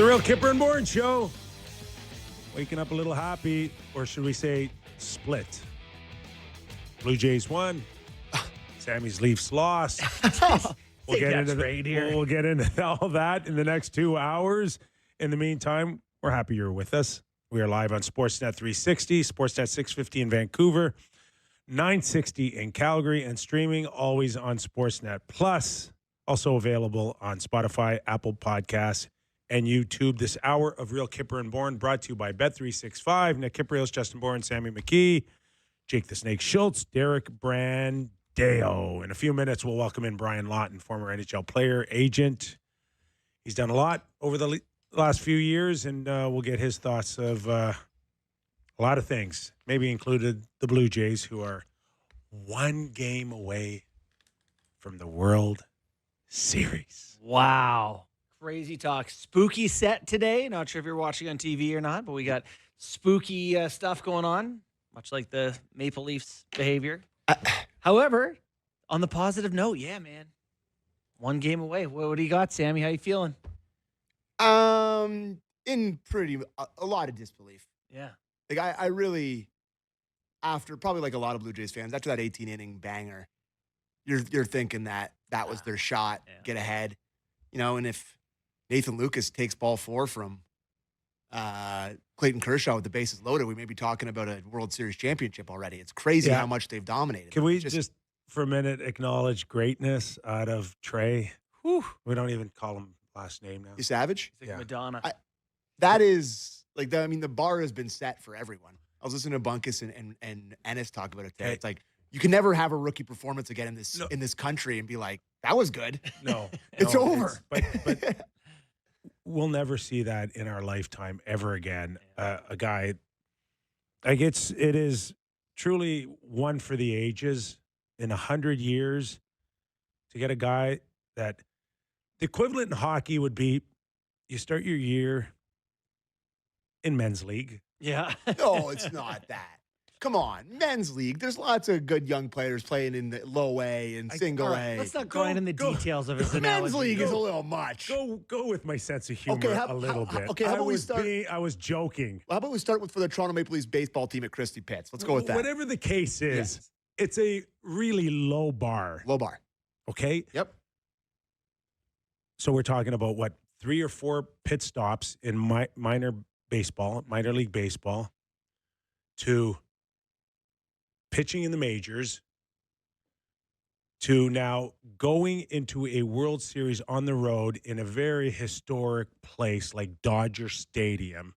the real Kyper and Bourne show. Waking up a little happy, or should we say split? Blue Jays won. Sammy's Leafs lost. We'll get into all that in the next 2 hours. In the meantime, we're happy you're with us. We are live on Sportsnet 360, Sportsnet 650 in Vancouver, 960 in Calgary, and streaming always on Sportsnet Plus. Also available on Spotify, Apple Podcasts, and YouTube. This hour of Real Kyper and Bourne brought to you by Bet365. Nick Kypreos, Justin Bourne, Sammy McKee, Jake the Snake Schultz, Derek Brandeo. In a few minutes, we'll welcome in Brian Lawton, former NHL player, agent. He's done a lot over the last few years, and we'll get his thoughts of a lot of things, maybe included the Blue Jays, who are one game away from the World Series. Wow. Crazy talk. Spooky set today. Not sure if you're watching on TV or not, but we got spooky stuff going on, much like the Maple Leafs behavior. However, on the positive note, yeah, man, one game away. What do you got, Sammy? How you feeling? In a lot of disbelief. Yeah. Like I really, after probably like a lot of Blue Jays fans, after that 18-inning banger, you're thinking that was their shot, get ahead, and if Nathan Lucas takes ball 4 from Clayton Kershaw with the bases loaded, we may be talking about a World Series championship already. It's crazy how much they've dominated. Can we just for a minute acknowledge greatness out of Trey? Whew. We don't even call him last name now. You Savage? It's like Madonna. That is like the bar has been set for everyone. I was listening to Bunkus and Ennis talk about it today. It's like you can never have a rookie performance again in this country and be like, that was good. No. It's over. But we'll never see that in our lifetime ever again. A guy like it is truly one for the ages. In 100 years, to get a guy that the equivalent in hockey would be you start your year in men's league. Yeah. No, it's not that. Come on, men's league. There's lots of good young players playing in the low A and single A. Let's not grind in the details of his analogy. Men's league is a little much. Go with my sense of humor a little bit. Okay, how about we start? I was joking. How about we start with for the Toronto Maple Leafs baseball team at Christie Pitts? Let's go with that. Whatever the case is, it's a really low bar. Low bar. Okay? Yep. So we're talking about, 3 or 4 pit stops in minor league baseball, to pitching in the majors, to now going into a World Series on the road in a very historic place like Dodger Stadium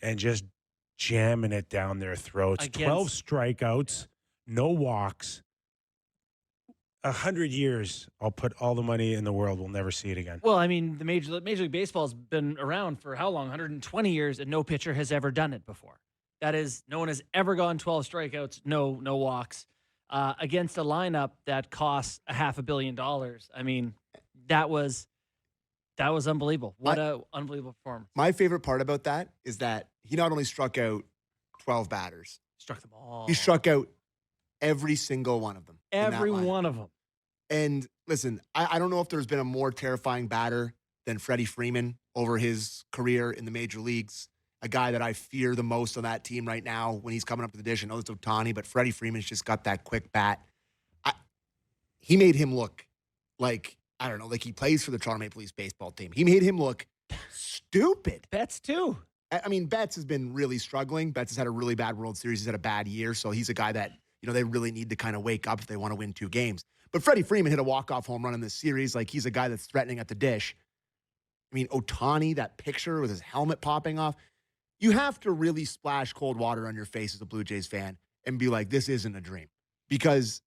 and just jamming it down their throats. 12 strikeouts, no walks. 100 years, I'll put all the money in the world. We'll never see it again. Well, I mean, the Major League Baseball has been around for how long? 120 years, and no pitcher has ever done it before. That is, no one has ever gone 12 strikeouts, no walks, against a lineup that costs $500 million. I mean, that was unbelievable. What an unbelievable performance. My favorite part about that is that he not only struck out 12 batters, Struck them all. he struck out every single one of them. Every one of them. And listen, I don't know if there's been a more terrifying batter than Freddie Freeman over his career in the major leagues. A guy that I fear the most on that team right now when he's coming up to the dish. I know it's Ohtani, but Freddie Freeman's just got that quick bat. He made him look like, I don't know, like he plays for the Toronto Maple Leafs baseball team. He made him look stupid. Betts, too. I mean, Betts has been really struggling. Betts has had a really bad World Series. He's had a bad year, so he's a guy that, they really need to kind of wake up if they want to win 2 games. But Freddie Freeman hit a walk-off home run in this series. Like, he's a guy that's threatening at the dish. I mean, Ohtani, that picture with his helmet popping off. You have to really splash cold water on your face as a Blue Jays fan and be like, this isn't a dream. Because,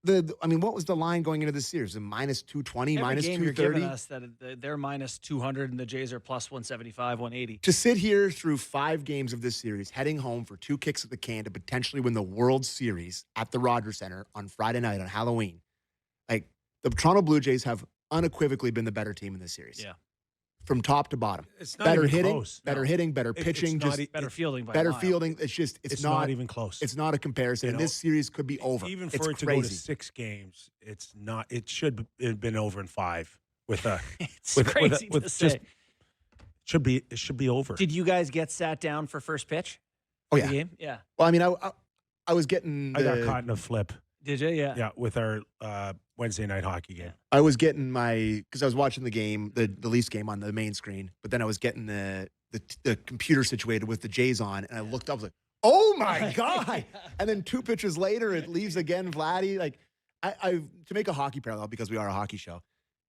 what was the line going into this series? A minus 220, Every minus game 230? you're giving us that they're minus 200 and the Jays are plus 175, 180. To sit here through 5 games of this series, heading home for 2 kicks at the can to potentially win the World Series at the Rogers Center on Friday night on Halloween, like, the Toronto Blue Jays have unequively been the better team in this series. Yeah. From top to bottom. It's not better even hitting, close. better hitting, better pitching, Better fielding by better a mile. fielding. It's not even close. It's not a comparison. And this series could be over. Even it's for it to crazy. go to 6 games, it's not. It should have been over in 5. with a It's with crazy with to just say. it should be over. Did you guys get sat down for first pitch? Oh, of yeah. the game? Yeah. Well, I mean, I was getting I got caught in a flip. Did you? Yeah. Yeah, with our Wednesday night hockey game. I was getting because I was watching the game, the Leafs game on the main screen, but then I was getting the computer situated with the Jays on, and I looked up, I was like, oh my God. And then 2 pitches later, it leaves again, Vladdy. Like, I to make a hockey parallel, because we are a hockey show,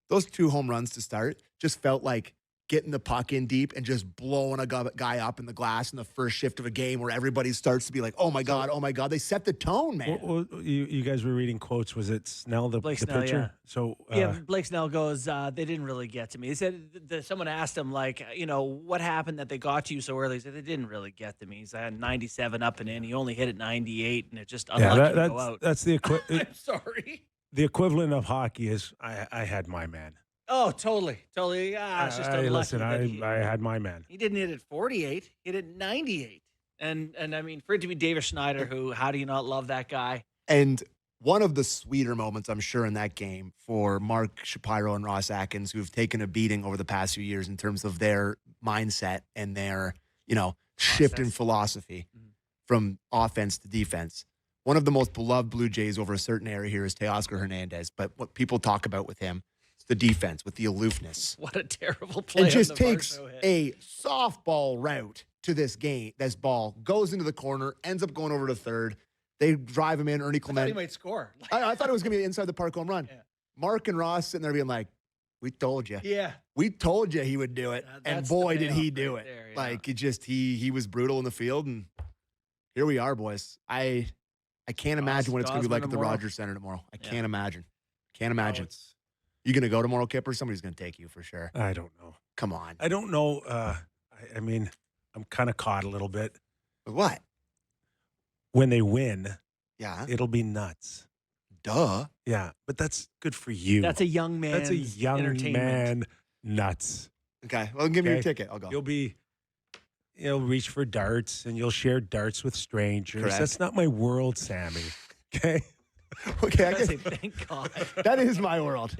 those 2 home runs to start just felt like getting the puck in deep and just blowing a guy up in the glass in the first shift of a game where everybody starts to be like, oh my God, oh my God. They set the tone, man. Well, you guys were reading quotes. Was it Snell, the Snell, pitcher? yeah. So Yeah, Blake Snell goes, they didn't really get to me. He said, someone asked him, like, what happened that they got to you so early? He said, they didn't really get to me. He said, I had 97 up and in. He only hit at 98, and it just unlucky to go out. That's the I'm sorry. the equivalent of hockey is I had my man. Oh, totally. It's just unlucky. Listen, I had my man. He didn't hit at 48. He hit at 98. And I mean, for it to be Davis Schneider, who, how do you not love that guy? And one of the sweeter moments, I'm sure, in that game for Mark Shapiro and Ross Atkins, who've taken a beating over the past few years in terms of their mindset and their, shift in philosophy from offense to defense. One of the most beloved Blue Jays over a certain area here is Teoscar Hernandez. But what people talk about with him is the defense, with the aloofness. What a terrible play. It just on the takes Marchand hit. a softball route to this game. This ball goes into the corner, ends up going over to third. They drive him in. Ernie I thought he Clement. might score. I thought it was going to be an inside the park home run. Yeah. Mark and Ross sitting there being like, we told you. Yeah. We told you he would do it. And That's the boy, did he payoff do right it. there, yeah. Like, it just, he was brutal in the field. And here we are, boys. I can't imagine what it's going to be like at the tomorrow. Rogers Center tomorrow. I Yeah. can't imagine. Can't imagine. No, You going to go tomorrow, Kyper? Somebody's going to take you for sure. I don't know. Come on. I don't know. I mean, I'm kind of caught a little bit. What? When they win, Yeah. it'll be nuts. Duh. Yeah, but that's good for you. That's a young man. That's a young entertainment. man nuts. Okay. Well, give me your Okay. ticket. I'll go. You'll reach for darts and you'll share darts with strangers. Correct. That's not my world, Sammy. Okay. Okay. I say, thank God. That is my world.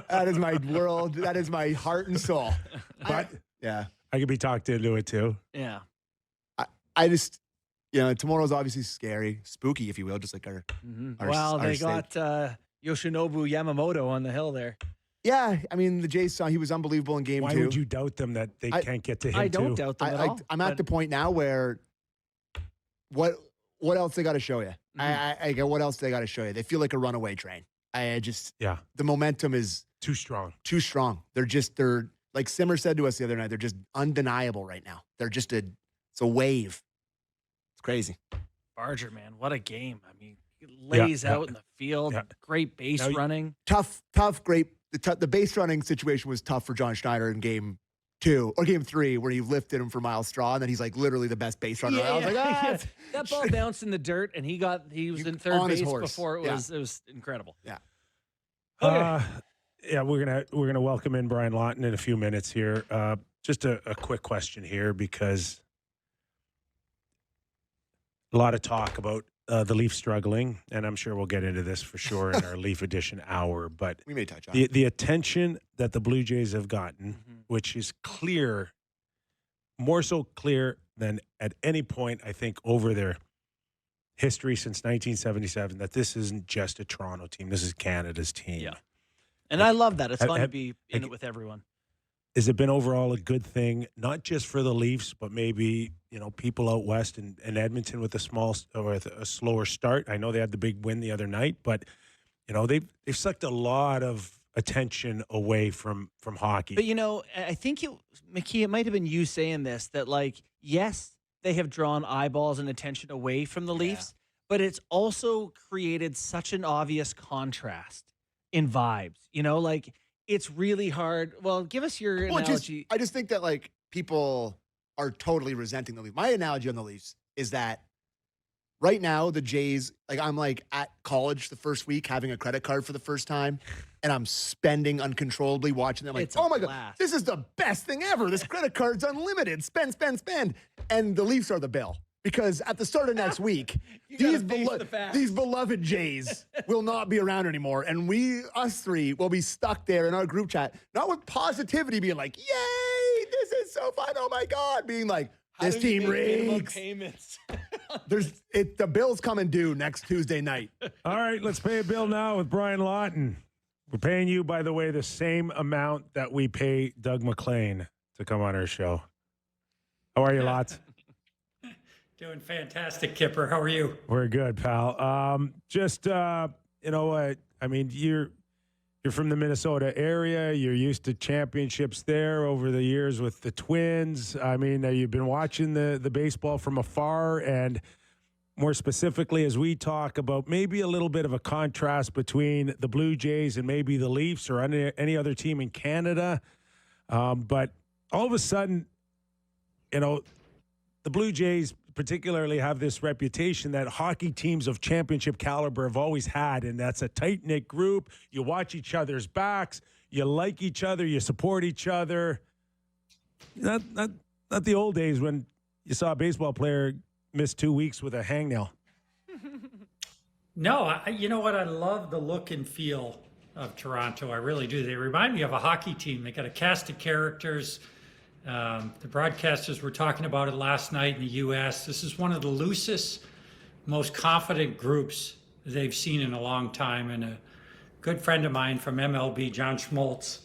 That is my world. That is my heart and soul. But Yeah. I could be talked into it too. Yeah. I just, tomorrow's obviously scary, spooky, if you will, just like our. Our- Well, our they state. got Yoshinobu Yamamoto on the hill there. Yeah. I mean, the Jays he was unbelievable in game Why 2. would you doubt them that they can't get to him I don't too? doubt them at all. I'm at the point now where what else they got to show you? I go, what else they got to show you? They feel like a runaway train. The momentum is Too strong. too strong. They're like Simmer said to us the other night, they're just undeniable right now. They're just it's a wave. It's crazy. Barger, man, what a game. I mean, he lays out in the field. Yeah. Great base Now, running. Tough, great. The base running situation was tough for John Schneider in game 2 or game 3, where he lifted him for Miles Straw, and then he's like literally the best base runner. I was like, That ball bounced in the dirt, and he was in third on his base horse. before it was incredible. Yeah. Okay. We're gonna welcome in Brian Lawton in a few minutes here. Just a quick question here, because a lot of talk about the Leafs struggling, and I'm sure we'll get into this for sure in our Leaf Edition hour. But we may touch on it. the attention that the Blue Jays have gotten, which is clear, more so clear than at any point, I think, over their history since 1977, that this isn't just a Toronto team. This is Canada's team. Yeah. And I love that. It's fun to have- be in it with everyone. Has it been overall a good thing, not just for the Leafs, but maybe, people out west and Edmonton with a slower start? I know they had the big win the other night, but they've sucked a lot of attention away from hockey. But I think McKee, it might have been you saying this, that yes, they have drawn eyeballs and attention away from the Leafs, but it's also created such an obvious contrast in vibes. It's really hard. Well, give us your analogy. I just think that people are totally resenting the Leafs. My analogy on the Leafs is that right now the Jays, I'm at college the first week having a credit card for the first time, and I'm spending uncontrollably watching them. It's a Oh my God, blast. this is the best thing ever. This credit card's unlimited. Spend. And the Leafs are the bill. Because at the start of next week, these beloved Jays will not be around anymore. And us three, will be stuck there in our group chat, not with positivity, being like, yay, this is so fun. Oh, my God. Being like, this team reeks. Payments. The bill's coming due next Tuesday night. All right, let's pay a bill now with Brian Lawton. We're paying you, by the way, the same amount that we pay Doug McLean to come on our show. How are you, Lots? Doing fantastic, Kipper. How are you? We're good, pal. You know what? I mean, you're from the Minnesota area. You're used to championships there over the years with the Twins. I mean, you've been watching the baseball from afar, and more specifically, as we talk about maybe a little bit of a contrast between the Blue Jays and maybe the Leafs or any other team in Canada. But all of a sudden, you know, the Blue Jays particularly have this reputation that hockey teams of championship caliber have always had, and that's a tight-knit group. You watch each other's backs. You like each other. You support each other. Not the old days when you saw a baseball player miss 2 weeks with a hangnail. No, you know what? I love the look and feel of Toronto. I really do. They remind me of a hockey team. They got a cast of characters. The broadcasters were talking about it last night in the U.S. This is one of the loosest, most confident groups they've seen in a long time. And a good friend of mine from MLB, John Schmaltz,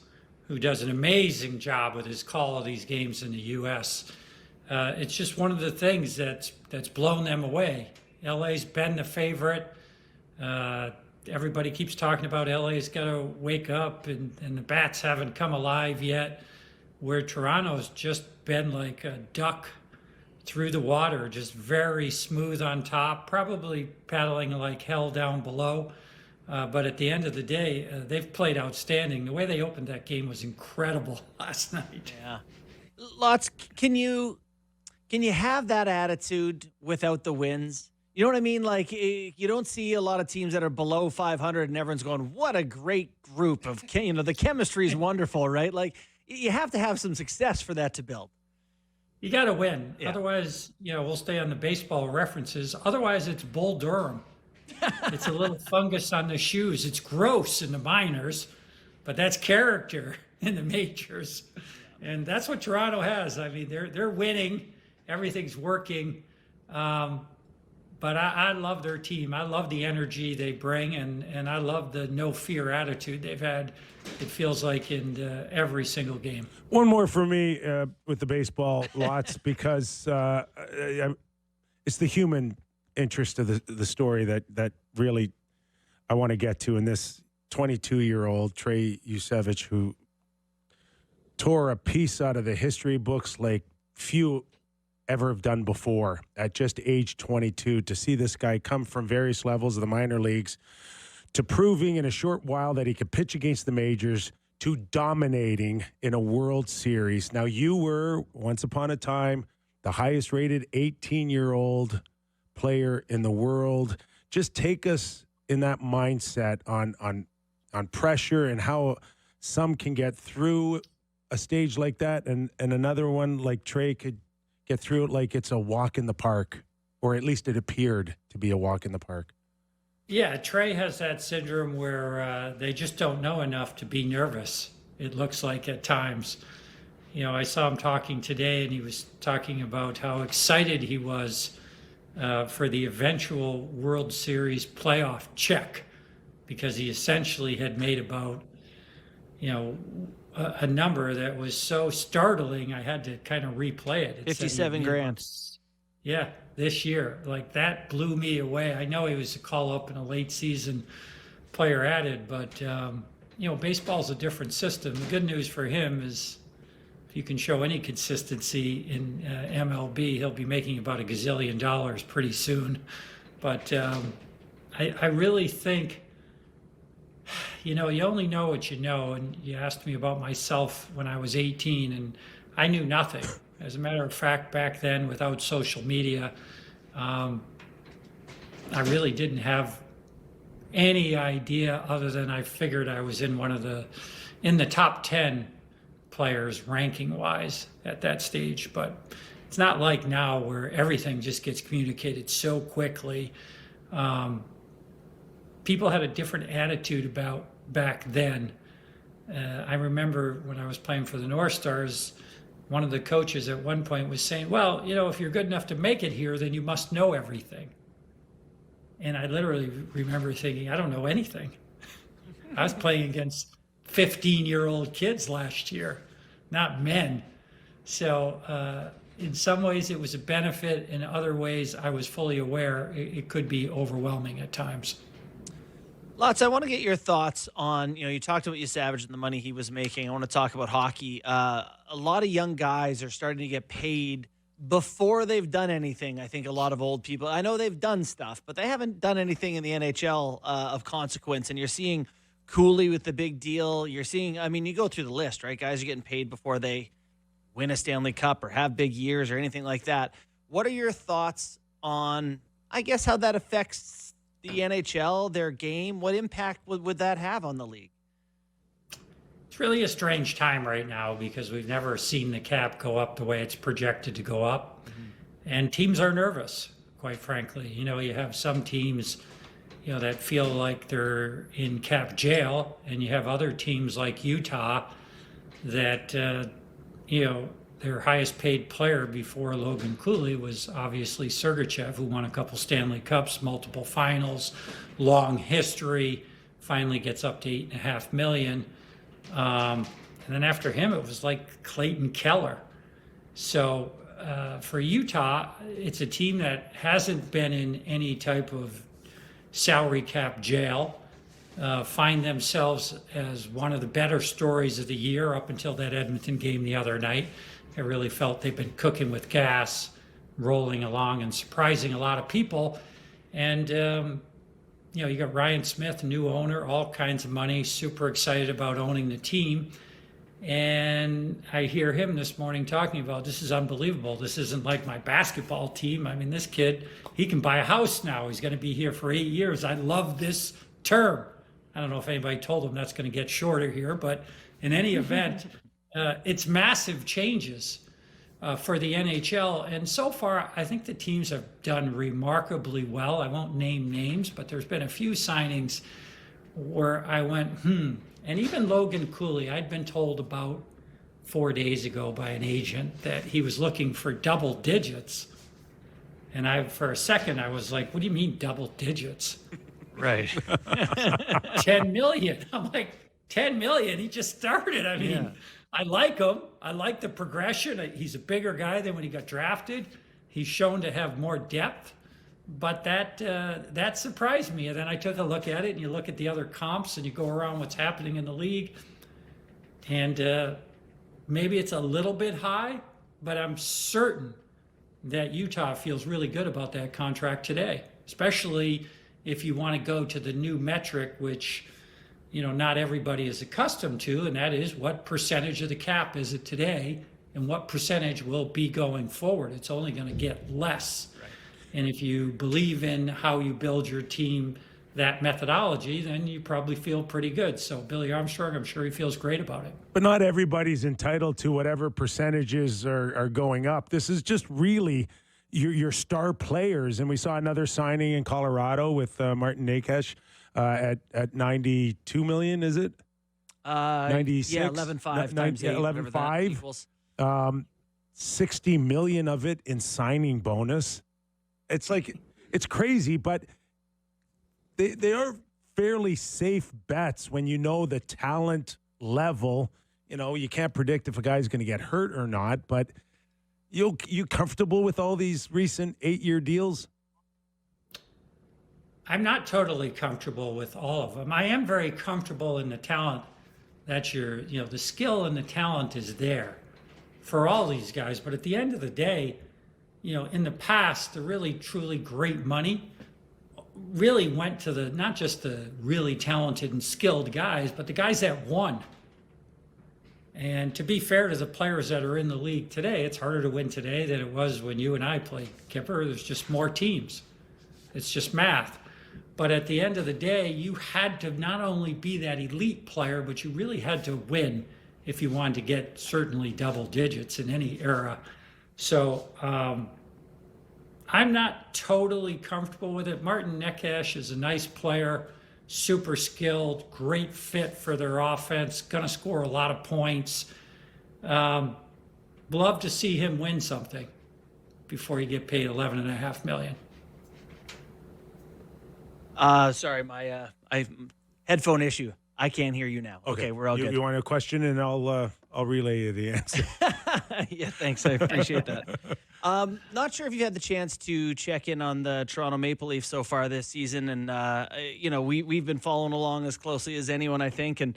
who does an amazing job with his call of these games in the U.S. It's just one of the things that's blown them away. LA's been the favorite. Everybody keeps talking about LA's got to wake up, and the bats haven't come alive yet. Where Toronto's just been like a duck through the water, just very smooth on top, probably paddling like hell down below. But at the end of the day, they've played outstanding. The way they opened that game was incredible last night. Yeah. Lots, can you have that attitude without the wins? You know what I mean? Like, you don't see a lot of teams that are below 500 and everyone's going, what a great group of, the chemistry is wonderful, right? Like, you have to have some success for that to build. You got to win. Yeah. Otherwise, we'll stay on the baseball references. Otherwise, it's Bull Durham. It's a little fungus on the shoes. It's gross in the minors, but that's character in the majors. And that's what Toronto has. I mean, they're winning. Everything's working. But I love their team. I love the energy they bring, and I love the no-fear attitude they've had, it feels like, in every single game. One more for me with the baseball, Lots, because it's the human interest of the story that really I want to get to. And this 22-year-old Trey Yusevich, who tore a piece out of the history books like few ever have done before at just age 22, to see this guy come from various levels of the minor leagues to proving in a short while that he could pitch against the majors to dominating in a World Series. Now, you were, once upon a time, the highest rated 18-year-old player in the world. Just take us in that mindset on pressure and how some can get through a stage like that, and another one like Trey could get through it like it's a walk in the park, or at least it appeared to be a walk in the park. Yeah, Trey has that syndrome where they just don't know enough to be nervous, it looks like at times. I saw him talking today, and he was talking about how excited he was for the eventual World Series playoff check, because he essentially had made about, a number that was so startling, I had to kind of replay it. 57 grand. Yeah, this year. Like, that blew me away. I know he was a call-up and a late season player added, but, baseball's a different system. The good news for him is if you can show any consistency in MLB, he'll be making about $1 gazillion pretty soon. But I really think, you only know what you know. And you asked me about myself when I was 18, and I knew nothing. As a matter of fact, back then, without social media, I really didn't have any idea, other than I figured I was in in the top 10 players ranking wise at that stage. But It's not like now where everything just gets communicated so quickly. People had a different attitude about back then. I remember when I was playing for the North Stars, one of the coaches at one point was saying, well, if you're good enough to make it here, then you must know everything. And I literally remember thinking, I don't know anything. I was playing against 15-year-old kids last year, not men. So in some ways it was a benefit. In other ways, I was fully aware it could be overwhelming at times. Lots, I want to get your thoughts on, you talked about Savage and the money he was making. I want to talk about hockey. A lot of young guys are starting to get paid before they've done anything. I think a lot of old people, I know they've done stuff, but they haven't done anything in the NHL of consequence. And you're seeing Cooley with the big deal. You're seeing, you go through the list, right? Guys are getting paid before they win a Stanley Cup or have big years or anything like that. What are your thoughts on, I guess, how that affects the NHL, their game? What impact would that have on the league? It's really a strange time right now because we've never seen the cap go up the way it's projected to go up. Mm-hmm. And teams are nervous, quite frankly. You have some teams, that feel like they're in cap jail, and you have other teams like Utah that, their highest paid player before Logan Cooley was obviously Sergachev, who won a couple Stanley Cups, multiple finals, long history, finally gets up to $8.5 million. And then after him, it was like Clayton Keller. So for Utah, it's a team that hasn't been in any type of salary cap jail, find themselves as one of the better stories of the year up until that Edmonton game the other night. I really felt they've been cooking with gas, rolling along and surprising a lot of people. And, you got Ryan Smith, new owner, all kinds of money, super excited about owning the team. And I hear him this morning talking about, this is unbelievable. This isn't like my basketball team. This kid, he can buy a house now. He's going to be here for 8 years. I love this term. I don't know if anybody told him that's going to get shorter here, but in any event, it's massive changes for the NHL. And so far, I think the teams have done remarkably well. I won't name names, but there's been a few signings where I went, And even Logan Cooley, I'd been told about 4 days ago by an agent that he was looking for double digits. And for a second, I was like, what do you mean double digits? Right. 10 million. I'm like, 10 million? He just started. Yeah. I like him. I like the progression. He's a bigger guy than when he got drafted. He's shown to have more depth, but that surprised me. And then I took a look at it, and you look at the other comps, and you go around what's happening in the league, and maybe it's a little bit high, but I'm certain that Utah feels really good about that contract today, especially if you want to go to the new metric, which not everybody is accustomed to, and that is what percentage of the cap is it today and what percentage will be going forward. It's only going to get less. Right. And if you believe in how you build your team, that methodology, then you probably feel pretty good. So Billy Armstrong, I'm sure he feels great about it. But not everybody's entitled to whatever percentages are going up. This is just really your star players. And we saw another signing in Colorado with Martin Necas. At 92 million, is it? 96? Yeah, 11.5 times 8, 11.5. 60 million of it in signing bonus. It's crazy, but they are fairly safe bets when you know the talent level. You can't predict if a guy's going to get hurt or not, but you comfortable with all these recent 8-year deals? I'm not totally comfortable with all of them. I am very comfortable in the talent that the skill and the talent is there for all these guys. But at the end of the day, in the past, the really, truly great money really went to not just the really talented and skilled guys, but the guys that won. And to be fair to the players that are in the league today, it's harder to win today than it was when you and I played, Kyper. There's just more teams. It's just math. But at the end of the day, you had to not only be that elite player, but you really had to win if you wanted to get certainly double digits in any era So I'm not totally comfortable with it. Martin Necas is a nice player, super skilled, great fit for their offense, going to score a lot of points. Love to see him win something before you get paid $11.5 million. Sorry, my headphone issue. I can't hear you now. Okay, we're all good. You want a question, and I'll relay you the answer. Yeah, thanks. I appreciate that. Not sure if you had the chance to check in on the Toronto Maple Leafs so far this season, and we've been following along as closely as anyone, I think, and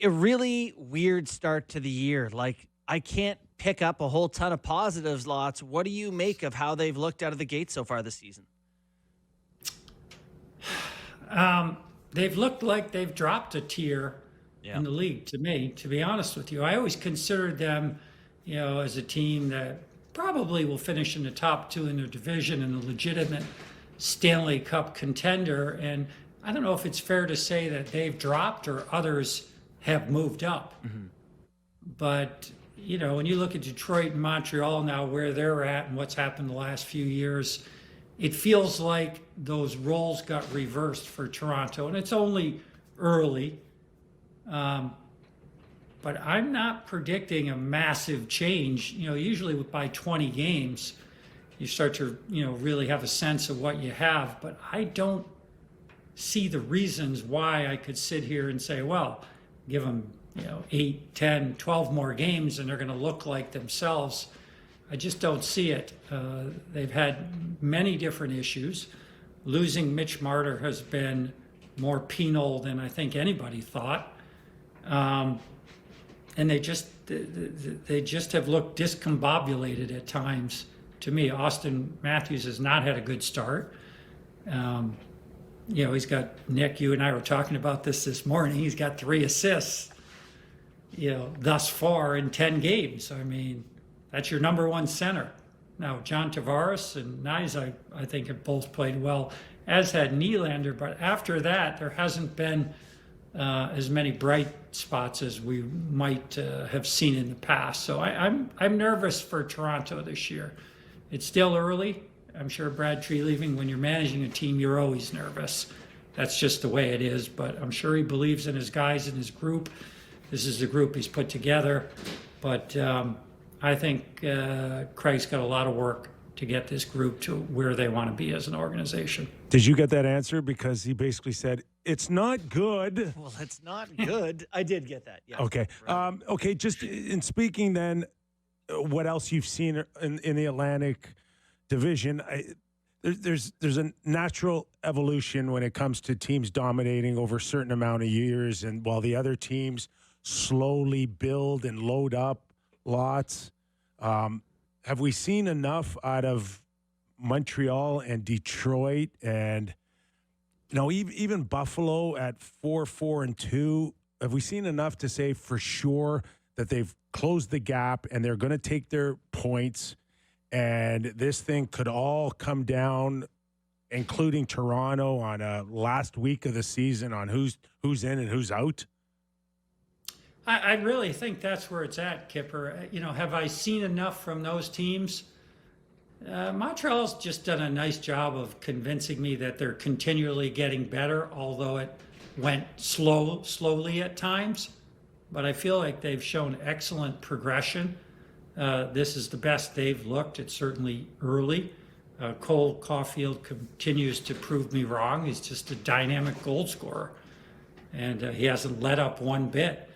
a really weird start to the year. Like, I can't pick up a whole ton of positives. Lots. What do you make of how they've looked out of the gate so far this season? They've looked like they've dropped a tier in the league to me, to be honest with you. I always considered them, as a team that probably will finish in the top two in their division and a legitimate Stanley Cup contender. And I don't know if it's fair to say that they've dropped or others have moved up. Mm-hmm. But, when you look at Detroit and Montreal now, where they're at and what's happened the last few years, it feels like those roles got reversed for Toronto, and it's only early. But I'm not predicting a massive change. Usually by 20 games, you start to, really have a sense of what you have. But I don't see the reasons why I could sit here and say, well, give them, 8, 10, 12 more games, and they're going to look like themselves. I just don't see it. They've had many different issues. Losing Mitch Marner has been more penal than I think anybody thought. And they just have looked discombobulated at times. To me, Austin Matthews has not had a good start. He's got, Nick, you and I were talking about this morning. He's got 3 assists, thus far in 10 games. I mean, that's your number one center. Now, John Tavares and Nyes, I think, have both played well, as had Nylander. But after that, there hasn't been as many bright spots as we might have seen in the past. So I'm nervous for Toronto this year. It's still early. I'm sure Brad Treliving, when you're managing a team, you're always nervous. That's just the way it is. But I'm sure he believes in his guys and his group. This is the group he's put together. But I think Craig's got a lot of work to get this group to where they want to be as an organization. Did you get that answer? Because he basically said, it's not good. Well, it's not good. I did get that. Yeah. Okay. Right. Okay. Just in speaking then, what else you've seen in the Atlantic Division, there's a natural evolution when it comes to teams dominating over a certain amount of years, and while the other teams slowly build and load up lots. Have we seen enough out of Montreal and Detroit and even Buffalo at 4-4-2? Have we seen enough to say for sure that they've closed the gap and they're going to take their points, and this thing could all come down, including Toronto, on a last week of the season on who's in and who's out? I really think that's where it's at, Kyper. Have I seen enough from those teams? Montreal's just done a nice job of convincing me that they're continually getting better, although it went slowly at times. But I feel like they've shown excellent progression. This is the best they've looked. It's certainly early. Cole Caulfield continues to prove me wrong. He's just a dynamic goal scorer, and he hasn't let up one bit.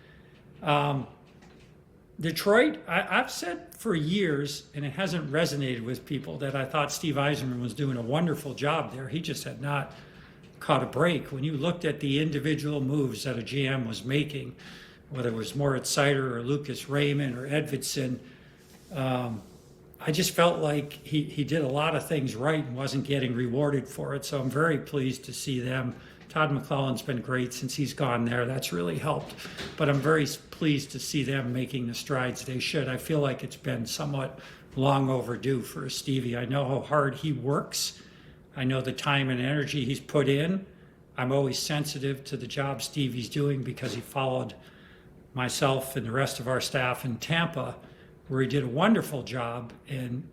Detroit, I've said for years, and it hasn't resonated with people, that I thought Steve Yzerman was doing a wonderful job there. He just had not caught a break. When you looked at the individual moves that a GM was making, whether it was Moritz Seider or Lucas Raymond or Edvidsson, I just felt like he did a lot of things right and wasn't getting rewarded for it. So I'm very pleased to see them. Todd McClellan's been great since he's gone there. That's really helped. But I'm very pleased to see them making the strides they should. I feel like it's been somewhat long overdue for Stevie. I know how hard he works. I know the time and energy he's put in. I'm always sensitive to the job Stevie's doing because he followed myself and the rest of our staff in Tampa. where he did a wonderful job, and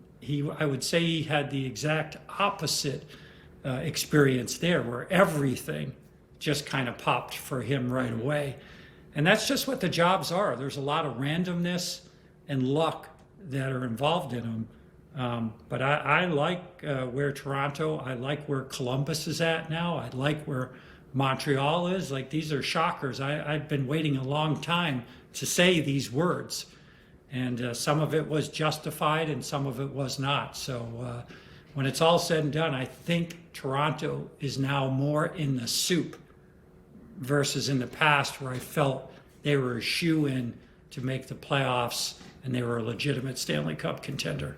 I would say he had the exact opposite experience there, where everything just kind of popped for him right away. And that's just what the jobs are. There's a lot of randomness and luck that are involved in them. But I like where Toronto, I like where Columbus is at now. I like where Montreal is. Like, these are shockers. I've been waiting a long time to say these words. And some of it was justified and some of it was not. So when it's all said and done, I think Toronto is now more in the soup versus in the past, where I felt they were a shoe-in to make the playoffs and they were a legitimate Stanley Cup contender.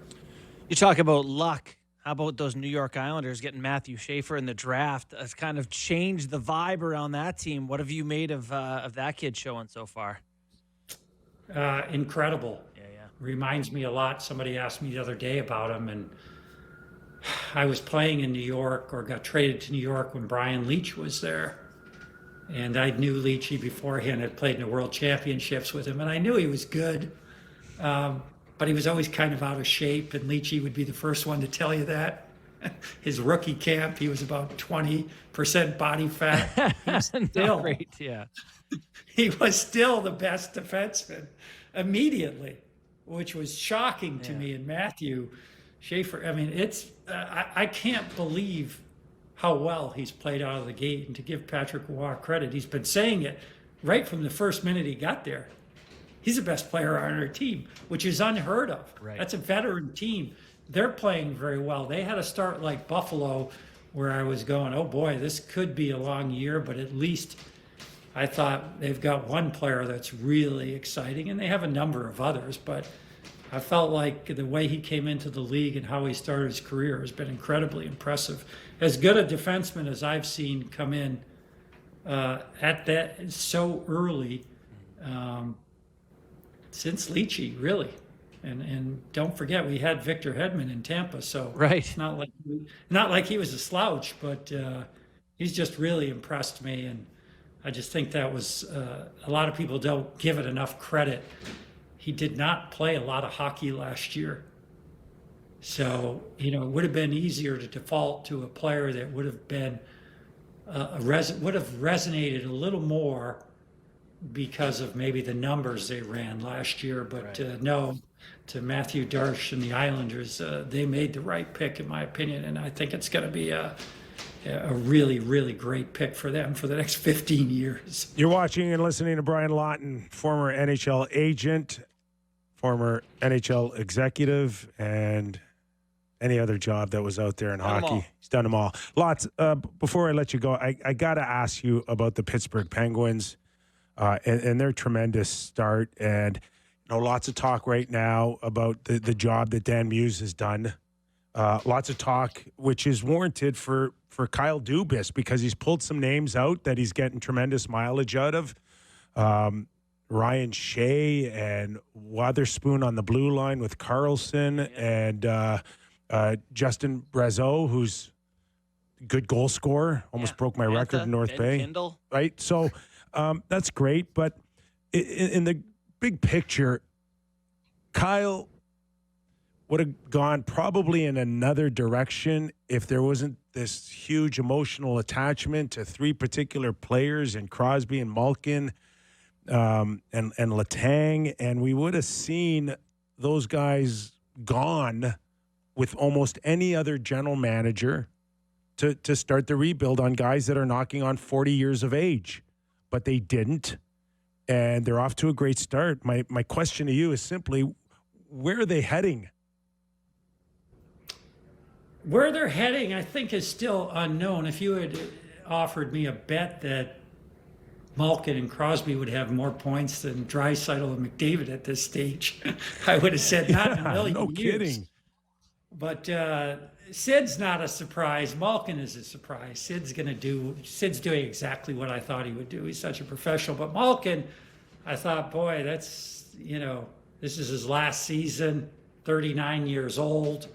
You talk about luck. How about those New York Islanders getting Matthew Schaefer in the draft? It's kind of changed the vibe around that team. What have you made of that kid showing so far? Incredible. Yeah. Reminds me a lot. Somebody asked me the other day about him, and I was playing in New York, or got traded to New York when Brian Leach was there. And I knew Leachy beforehand, had played in the World Championships with him, and I knew he was good. But he was always kind of out of shape, and Leachy would be the first one to tell you that. His rookie camp, he was about 20% body fat. He was still, great, yeah. He was still the best defenseman immediately, which was shocking to me. And Matthew Schaefer, I mean, I can't believe how well he's played out of the gate. And to give Patrick Roy credit, he's been saying it right from the first minute he got there. He's the best player on our team, which is unheard of. Right. That's a veteran team. They're playing very well. They had a start like Buffalo, where I was going, oh boy, this could be a long year, but at least I thought they've got one player that's really exciting, and they have a number of others, but I felt like the way he came into the league and how he started his career has been incredibly impressive. As good a defenseman as I've seen come in at that so early, since Leachy, really. And don't forget, we had Victor Hedman in Tampa, so Right. it's not like he was a slouch, but he's just really impressed me. And I just think that was a lot of people don't give it enough credit. He did not play a lot of hockey last year. So, it would have been easier to default to a player that would have been would have resonated a little more because of maybe the numbers they ran last year. But no, to Matthew Darche and the Islanders, they made the right pick, in my opinion. And I think it's going to be a really, really great pick for them for the next 15 years. You're watching and listening to Brian Lawton, former NHL agent, former NHL executive, and any other job that was out there in hockey. He's done them all. Lots. Before I let you go, I got to ask you about the Pittsburgh Penguins and their tremendous start. And lots of talk right now about the job that Dan Muse has done. Lots of talk, which is warranted for Kyle Dubas, because he's pulled some names out that he's getting tremendous mileage out of. Ryan Shea and Wotherspoon on the blue line with Carlson, and Justin Brazeau, who's a good goal scorer, almost broke my record in North Bay. Kindle. Right? So that's great. But in the big picture, Kyle would have gone probably in another direction if there wasn't this huge emotional attachment to three particular players in Crosby and Malkin and Letang, and we would have seen those guys gone with almost any other general manager to start the rebuild on guys that are knocking on 40 years of age. But they didn't, and they're off to a great start. My question to you is simply, where are they heading? Where they're heading, I think, is still unknown. If you had offered me a bet that Malkin and Crosby would have more points than Draisaitl and McDavid at this stage, I would have said not in a million no years. Kidding. But Sid's not a surprise. Malkin is a surprise. Sid's doing exactly what I thought he would do. He's such a professional. But Malkin, I thought, boy, that's, this is his last season, 39 years old.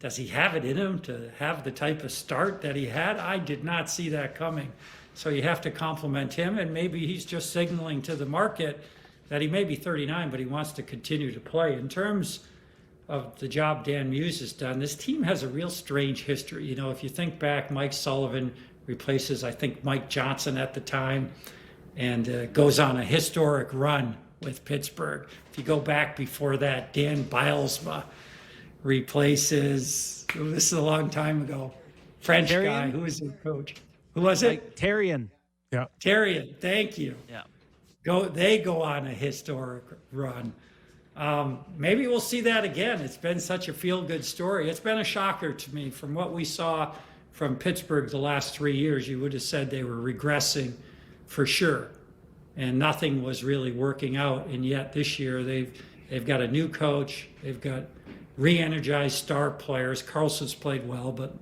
Does he have it in him to have the type of start that he had? I did not see that coming. So you have to compliment him, and maybe he's just signaling to the market that he may be 39, but he wants to continue to play. In terms of the job Dan Muse has done, this team has a real strange history. You know, if you think back, Mike Sullivan replaces, I think, Mike Johnson at the time, and goes on a historic run with Pittsburgh. If you go back before that, Dan Bilesma replaces, this is a long time ago, French guy, who was the coach? Who was it? Terrian. Yeah. Terrian, thank you. Yeah. They go on a historic run. Maybe we'll see that again. It's been such a feel-good story. It's been a shocker to me. From what we saw from Pittsburgh the last 3 years, you would have said they were regressing for sure, and nothing was really working out. And yet this year they've got a new coach. They've got re-energized star players. Carlson's played well, but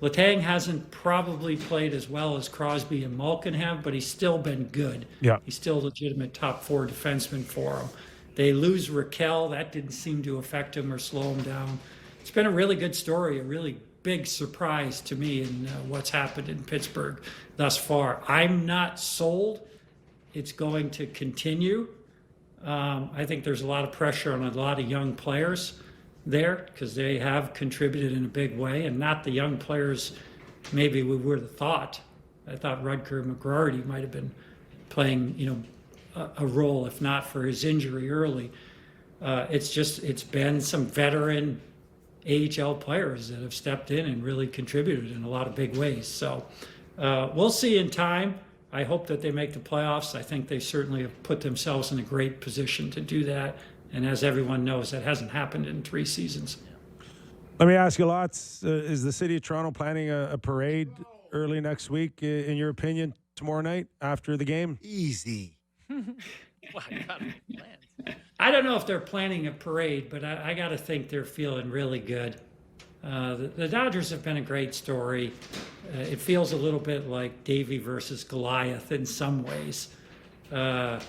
Letang hasn't probably played as well as Crosby and Malkin have, but he's still been good. Yeah. He's still a legitimate top 4 defenseman for them. They lose Raquel. That didn't seem to affect him or slow him down. It's been a really good story, a really big surprise to me in what's happened in Pittsburgh thus far. I'm not sold it's going to continue. I think there's a lot of pressure on a lot of young players there because they have contributed in a big way, and not the young players maybe we would have thought. I thought Rutger McGroarty might have been playing, a role if not for his injury early. It's been some veteran AHL players that have stepped in and really contributed in a lot of big ways. So we'll see in time. I hope that they make the playoffs. I think they certainly have put themselves in a great position to do that. And as everyone knows, that hasn't happened in 3 seasons. Let me ask you lots. Is the city of Toronto planning a parade early next week, in your opinion, tomorrow night after the game? Easy. Wow, you got plans. I don't know if they're planning a parade, but I got to think they're feeling really good. The Dodgers have been a great story. It feels a little bit like Davy versus Goliath in some ways. And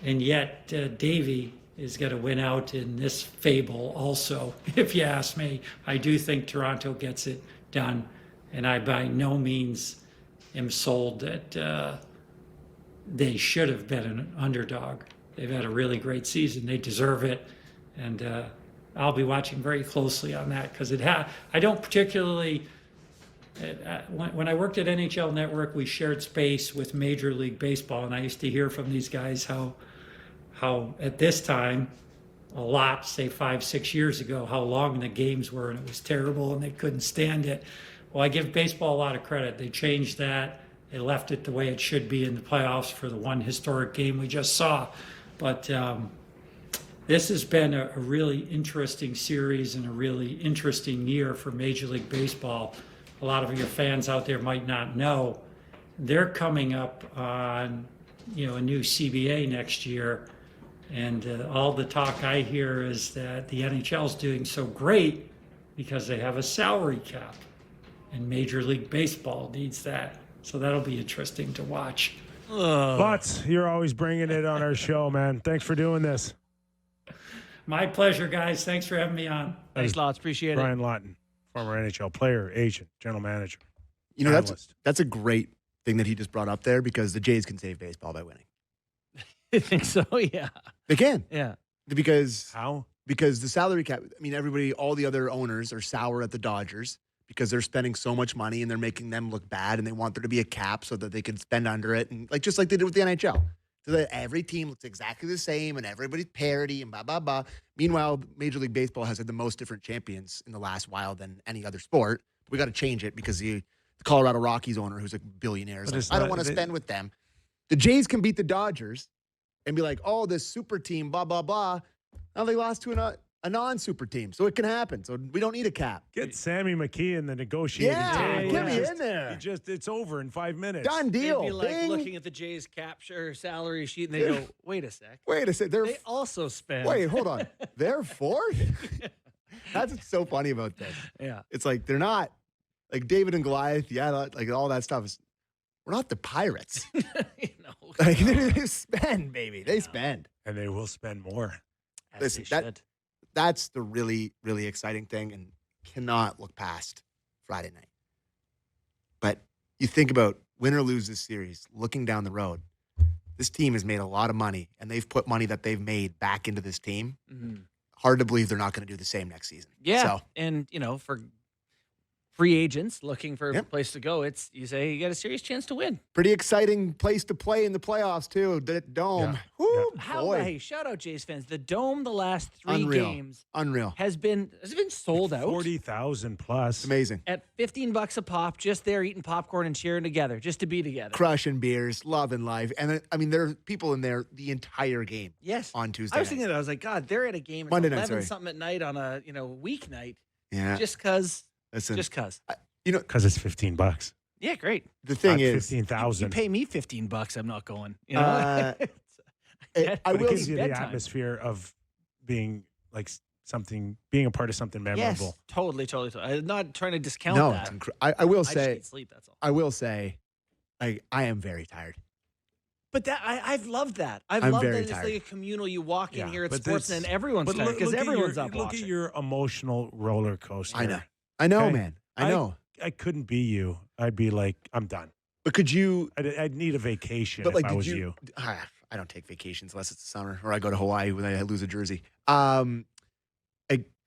yet Davy is going to win out in this fable also, if you ask me. I do think Toronto gets it done, and I by no means am sold that they should have been an underdog. They've had a really great season. They deserve it, and I'll be watching very closely on that because I don't particularly. When I worked at NHL Network, we shared space with Major League Baseball, and I used to hear from these guys how at this time, a lot, say 5-6 years ago, how long the games were, and it was terrible, and they couldn't stand it. Well, I give baseball a lot of credit. They changed that. They left it the way it should be in the playoffs for the one historic game we just saw. But this has been a really interesting series and a really interesting year for Major League Baseball. A lot of your fans out there might not know. They're coming up on a new CBA next year. And all the talk I hear is that the NHL is doing so great because they have a salary cap. And Major League Baseball needs that. So that'll be interesting to watch. Lots, you're always bringing it on our show, man. Thanks for doing this. My pleasure, guys. Thanks for having me on. Thanks, lots. Appreciate it. Brian Lawton, former NHL player, agent, general manager. That's a great thing that he just brought up there because the Jays can save baseball by winning. I think so, yeah. They can. Yeah. Because How? Because the salary cap, everybody, all the other owners are sour at the Dodgers because they're spending so much money and they're making them look bad, and they want there to be a cap so that they can spend under it, and just like they did with the NHL. So that every team looks exactly the same and everybody's parity and blah, blah, blah. Meanwhile, Major League Baseball has had the most different champions in the last while than any other sport. We got to change it because the Colorado Rockies owner, who's a billionaire, is like, I don't want to spend with them. The Jays can beat the Dodgers and be like, oh, this super team, blah, blah, blah. Now they lost to a non-super team, so it can happen. So we don't need a cap. Get Sammy McKee in the negotiating table. Get me in there. It's over in 5 minutes. Done deal. They'd be like Bing. looking at the Jays capture salary sheet, and they go, wait a sec. They're They also spend. Wait, hold on. They're fourth? That's what's so funny about this. Yeah. It's like they're not like David and Goliath. Yeah, like all that stuff is. We're not the Pirates. Like they spend, baby. They spend, And they will spend more. Listen, that's the really, really exciting thing, and cannot look past Friday night. But you think about win or lose this series, looking down the road, This team has made a lot of money, and they've put money that they've made back into this team. Mhm. Hard to believe they're not going to do the same next season. Yeah, So, and for free agents looking for Yep. a place to go, you say you got a serious chance to win. pretty exciting place to play in the playoffs, too. The Dome. Yeah. Woo, boy. Hey, shout out Jays fans. The Dome the last 3 Unreal. games Unreal. has been sold out 40,000 plus. Amazing. at $15 a pop, just there eating popcorn and cheering together, just to be together. Crushing beers, loving life. And I mean, there are people in there the entire game Yes. on Tuesday I was night. thinking that. I was like, God, they're at a game at Monday night, 11 sorry. something at night on a weeknight, Yeah. just because. Listen, Just because. Because it's $15. Yeah, great. the thing Not is, You 15,000. pay me $15, I'm not going. You know, I But it will gives you the bedtime. atmosphere of being like being a part of something memorable. yes, totally. I'm not trying to discount no, that. I will I just say, need sleep. That's all. I will say, I am very tired. But I've loved that. I've I'm loved very that it's tired. like a communal. You walk in Yeah, here at but Sportsnet that's- and everyone's But tired because look at everyone's your, up Look watching. at your emotional roller coaster. I know, Okay. man. I know. I couldn't be you. I'd be like, I'm done. But could you? I'd need a vacation But like, if I did was you? you. I don't take vacations unless it's the summer, or I go to Hawaii when I lose a jersey.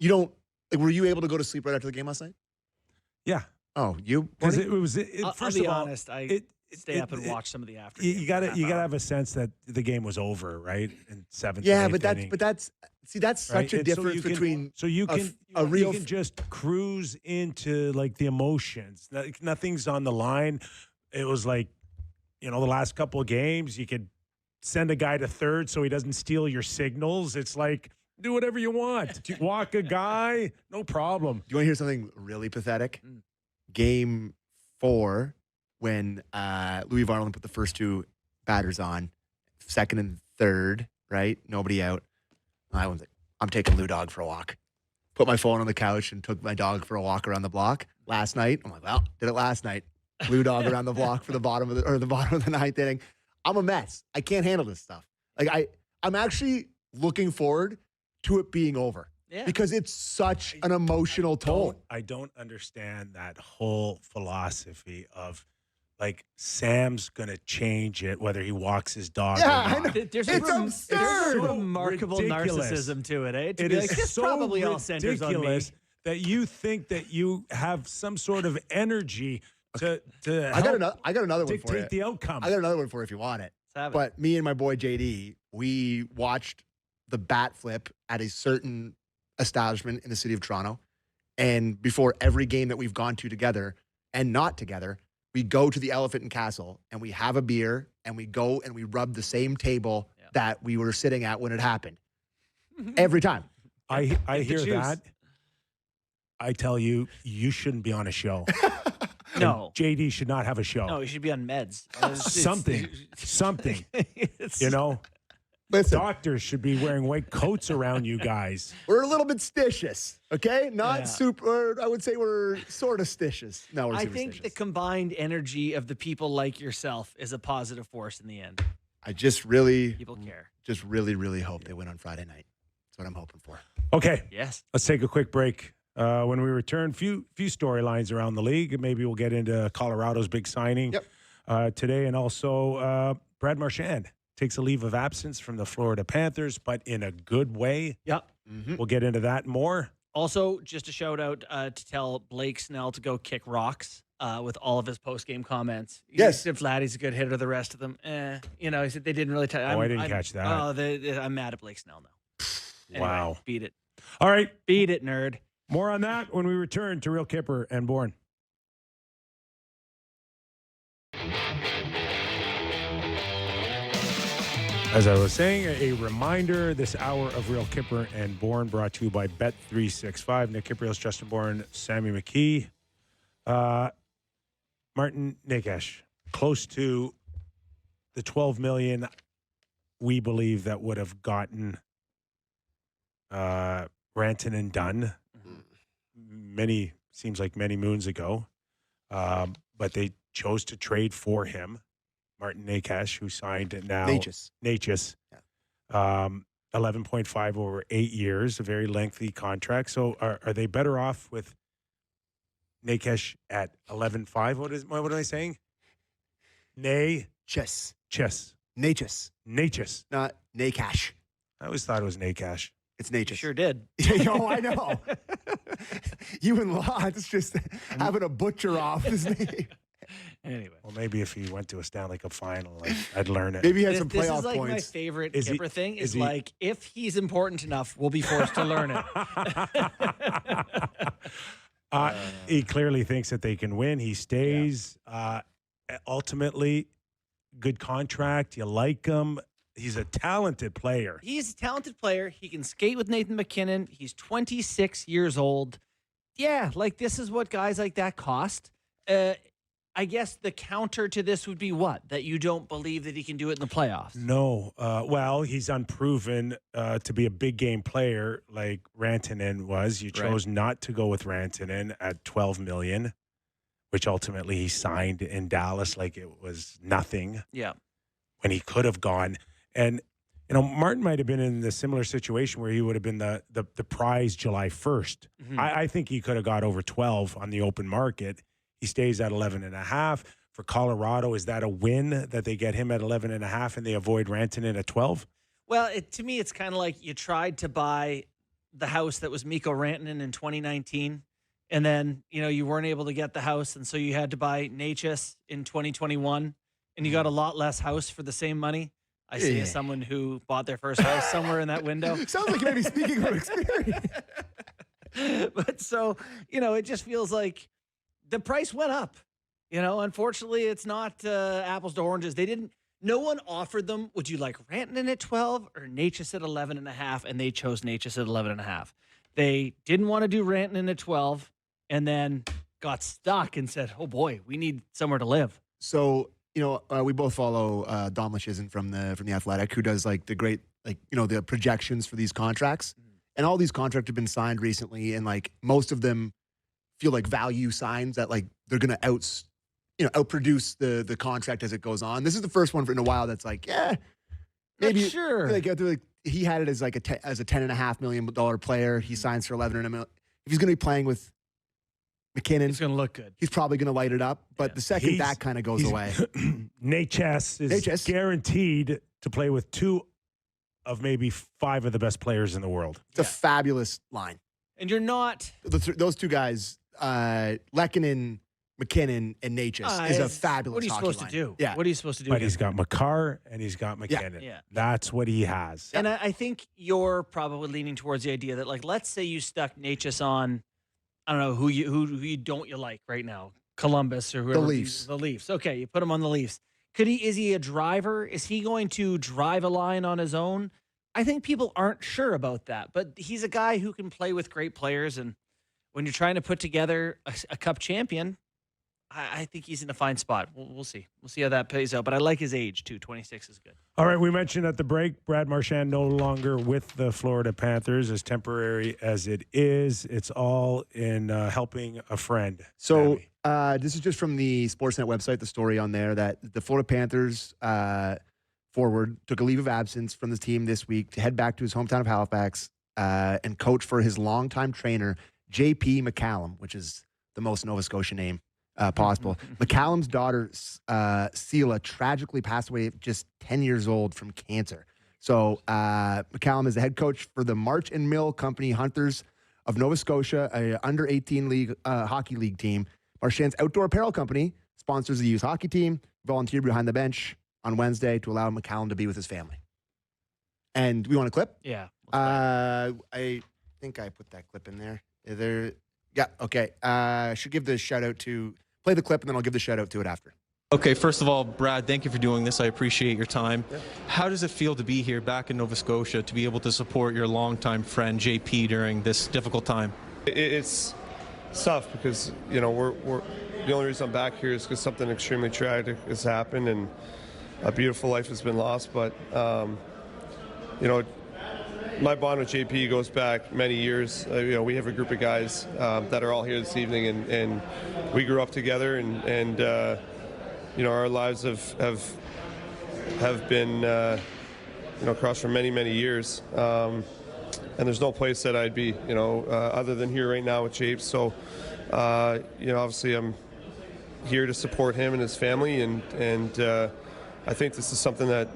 You don't. Like, were you able to go to sleep right after the game last night? Yeah. Oh, you? Because Barney? it was, I'll first be of all, honest. I it- stay it- up and it- watch some of the after. you games got for to half you got to hour. have a sense that the game was over, right? In seventh. Yeah, and but eighth that's inning, but that's see that's right? such a And so difference you can- between So you a can a real you can just cruise into like the emotions. Nothing's on the line. It was like, the last couple of games, you could send a guy to third so he doesn't steal your signals. It's like, do whatever you want. Walk a guy, no problem. Do you want to hear something really pathetic? Mm. Game 4, when Louis Varland put the first 2 batters on, second and third, right? Nobody out. I was like, I'm taking Lou Dog for a walk. Put my phone on the couch and took my dog for a walk around the block. Last night, I'm like, well, did it last night. Lou Dog around the block for the bottom of the ninth inning. I'm a mess. I can't handle this stuff. Like I'm actually looking forward to it being over. Yeah. Because it's such an emotional toll. I don't understand that whole philosophy of like Sam's gonna change it whether he walks his dog Yeah, I or know. not. There's It's a absurd. remarkable Ridiculous. narcissism to it, eh? To It be is like, this so probably all centers on me. ridiculous that you think that you have some sort of energy to I got help another one for you. dictate the outcome. I got another one for you if you want it. Let's have it. But me and my boy JD, we watched the bat flip at a certain establishment in the city of Toronto. And before every game that we've gone to together and not together, we go to the Elephant and Castle and we have a beer and we go and we rub the same table that we were sitting at when it happened. Every time. I Get the hear juice. that. I tell you, you shouldn't be on a show. No. JD should not have a show. No, you should be on meds. Something. It's- Listen, Doctors should be wearing white coats around you guys. we're a little bit stitious, okay? Not Yeah. super, I would say we're sort of stitious. No, we're I super think the stitious. combined energy of the people like yourself is a positive force in the end. I just really People care. really hope they win on Friday night. That's what I'm hoping for. Okay, Yes. let's take a quick break. When we return, few storylines around the league. Maybe we'll get into Colorado's big signing today, and also Brad Marchand takes a leave of absence from the Florida Panthers, but in a good way. Yep. We'll get into that more. Also, just a shout out to tell Blake Snell to go kick rocks with all of his post game comments. Yes. He said Vladdy's a good hitter. The rest of them, he said they didn't really. I didn't catch that. Oh, I'm mad at Blake Snell now. Anyway, Wow. beat it, All right, beat it, nerd. more on that when we return to Real Kyper and Bourne. As I was saying, a reminder, this hour of Real Kyper and Bourne brought to you by Bet365. Nick Kypreos, Justin Bourne, Sammy McKee. Martin Necas, close to the $12 million we believe that would have gotten Ranton and Dunn seems like many moons ago. But they chose to trade for him. Martin Necas, who signed now. Necas. 11.5 over 8 years, a very lengthy contract. So are they better off with Necas at 11.5? What am I saying? Chess. Chess. Necas. Necas. Not Necas. I always thought it was Necas. It's You Necas. sure did. Yo, I know. You and Lawton just having a butcher off his name. Anyway. Well, maybe if he went to a Stanley Cup final, I'd learn it. Maybe he had some This playoff is like points. my favorite Is he- Kyper thing. is Is he- like, if he's important enough, we'll be forced to learn it. He clearly thinks that they can win. He stays. Ultimately, good contract. You like him. He's a talented player. He's a talented player. He can skate with Nathan McKinnon. He's 26 years old. Yeah, like this is what guys like that cost. I guess the counter to this would be what? That you don't believe that he can do it in the playoffs. No. Well, he's unproven to be a big game player like Rantanen was. You chose not to go with Rantanen at $12 million, which ultimately he signed in Dallas like it was nothing. Yeah. When he could have gone. And, you know, Martin might have been in the similar situation where he would have been the prize July 1st. Mm-hmm. I think he could have got over 12 on the open market. He stays at 11.5. For Colorado, is that a win that they get him at 11.5 and they avoid Rantanen at 12? Well, to me, it's kind of like you tried to buy the house that was Mikko Rantanen in 2019, and then, you know, you weren't able to get the house, and so you had to buy Necas in 2021, and you got a lot less house for the same money. I say as someone who bought their first house somewhere in that window. Sounds like you may be speaking from experience. But so, you know, it just feels like the price went up. You know, unfortunately, it's not apples to oranges. No one offered them, would you like Rantanen at 12 or Necas at 11.5? And they chose Necas at 11.5. They didn't want to do Rantanen at 12 and then got stuck and said, oh boy, we need somewhere to live. So, you know, we both follow Dom Luszczyszyn from the Athletic, who does like the great, like, you know, the projections for these contracts. And all these contracts have been signed recently, and like most of them feel like value signs that like they're going to outproduce the contract as it goes on. This is the first one in a while that's like, yeah, maybe Not sure. Like he had it as like as a $10.5 million player. He signs for 11 and a million. If he's going to be playing with McKinnon, It's going to look good. he's probably going to light it up. But the second that kind of goes away, Necas is guaranteed to play with 2 of maybe 5 of the best players in the world. it's a fabulous line. And you're not. Those two guys, Lehkonen, McKinnon, and Necas, is a fabulous What are you hockey supposed line. to do? Yeah. What are you supposed to do? But again? he's got Makar and he's got McKinnon. Yeah. That's what he has. And I think you're probably leaning towards the idea that, like, let's say you stuck Necas on, I don't know, who you don't like right now, Columbus or whoever. The Leafs. The Leafs. Okay, you put him on the Leafs. Is he a driver? Is he going to drive a line on his own? I think people aren't sure about that, but he's a guy who can play with great players. And when you're trying to put together a cup champion, I think he's in a fine spot. We'll see. We'll see how that plays out. But I like his age, too. 26 is good. All right, we mentioned at the break, Brad Marchand no longer with the Florida Panthers, as temporary as it is. It's all in helping a friend. So Sammy. this is just from the Sportsnet website, the story on there that the Florida Panthers forward took a leave of absence from the team this week to head back to his hometown of Halifax and coach for his longtime trainer, J.P. McCallum, which is the most Nova Scotia name possible. McCallum's daughter, Seela, tragically passed away at just 10 years old from cancer. So McCallum is the head coach for the March and Mill Company Hunters of Nova Scotia, a under-18 league hockey league team. Marchand's outdoor apparel company sponsors the youth hockey team, volunteered behind the bench on Wednesday to allow McCallum to be with his family. And we want a clip? Yeah. I think I put that clip in there. Yeah, okay. I should give the shout out to, play the clip and then I'll give the shout out to it after. Okay, first of all, Brad, thank you for doing this. I appreciate your time. Yeah. How does it feel to be here back in Nova Scotia to be able to support your longtime friend JP during this difficult time? It's tough because, you know, we're the only reason I'm back here is because something extremely tragic has happened and a beautiful life has been lost. But, you know, my bond with JP goes back many years. You know, we have a group of guys that are all here this evening, and we grew up together, and you know, our lives have been you know, across for many years. And there's no place that I'd be, you know, other than here right now with Japes. So, you know, obviously I'm here to support him and his family, and I think this is something that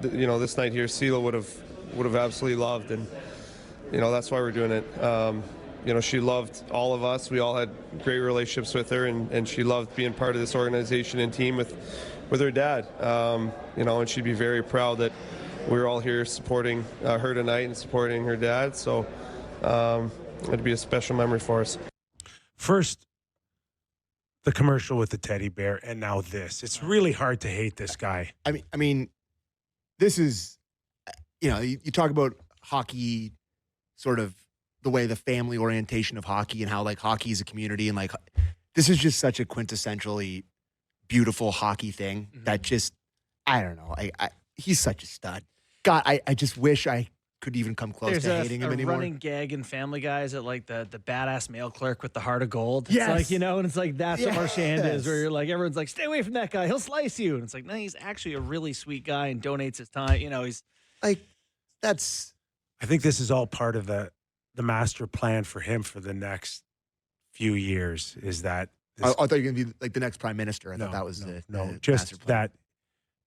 this night here, Sela would have absolutely loved, and that's why we're doing it. She loved all of us. We all had great relationships with her, and she loved being part of this organization and team with her dad. And she'd be very proud that we're all here supporting her tonight and supporting her dad. So it'd be a special memory for us. First, the commercial with the teddy bear, and now this. It's really hard to hate this guy. I mean, this is, you talk about hockey, sort of the way the family orientation of hockey and how like hockey is a community, and like this is just such a quintessentially beautiful hockey thing that just, I don't know. He's such a stud. God, I just wish I could even come close to hating him anymore. There's a running gag in Family Guys at like the badass mail clerk with the heart of gold. It's Yes. like, and it's like that's what Marchand is, where you're like, everyone's like, stay away from that guy. He'll slice you. And it's like, no, he's actually a really sweet guy and donates his time. He's Like, that's... I think this is all part of the master plan for him for the next few years, is that... I thought you were going to be like the next prime minister. I thought that was the master just plan.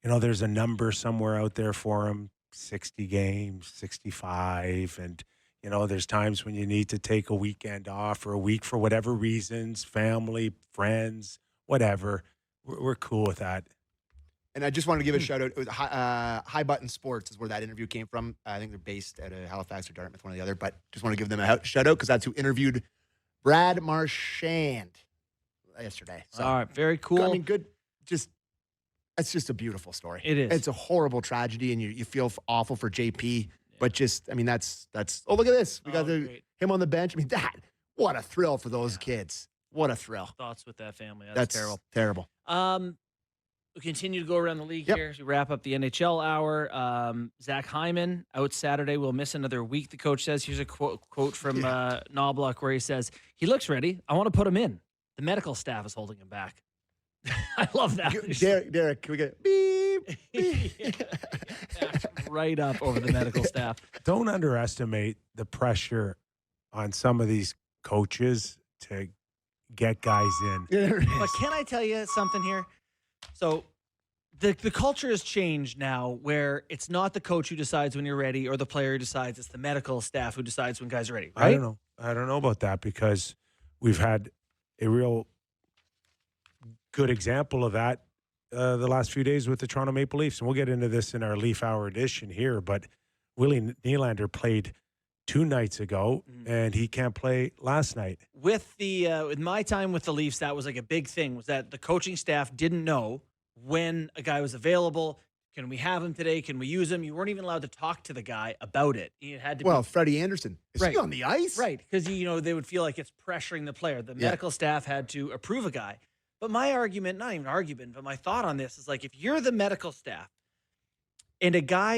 that, there's a number somewhere out there for him, 60 games, 65. And, there's times when you need to take a weekend off or a week for whatever reasons, family, friends, whatever. We're cool with that. And I just wanted to give a shout out. It was High Button Sports is where that interview came from. I think they're based at Halifax or Dartmouth, one or the other. But just want to give them a shout out because that's who interviewed Brad Marchand yesterday. So, all right, very cool. I mean, good. It's just a beautiful story. It is. It's a horrible tragedy, and you feel awful for JP. But just, I mean, that's. Oh, look at this. We got him on the bench. I mean, what a thrill for those kids. What a thrill. Thoughts with that family. That's terrible. Terrible. We continue to go around the league here as we wrap up the NHL hour. Zach Hyman out Saturday. We'll miss another week, the coach says. Here's a quote from Knobloch where he says, he looks ready. I want to put him in. The medical staff is holding him back. I love that. Derek, can we get beep? Right up over the medical staff. Don't underestimate the pressure on some of these coaches to get guys in. But can I tell you something here? So the culture has changed now where it's not the coach who decides when you're ready or the player who decides. It's the medical staff who decides when guys are ready, right? I don't know about that because we've had a real good example of that the last few days with the Toronto Maple Leafs. And we'll get into this in our Leaf Hour edition here, but Willie Nylander played 2 nights ago, and he can't play last night. With my time with the Leafs, that was like a big thing, was that the coaching staff didn't know when a guy was available. Can we have him today? Can we use him? You weren't even allowed to talk to the guy about it. It had to be Freddie Anderson. Is he on the ice? Right, because they would feel like it's pressuring the player. The medical staff had to approve a guy. But my argument, not even argument, but my thought on this is like, if you're the medical staff and a guy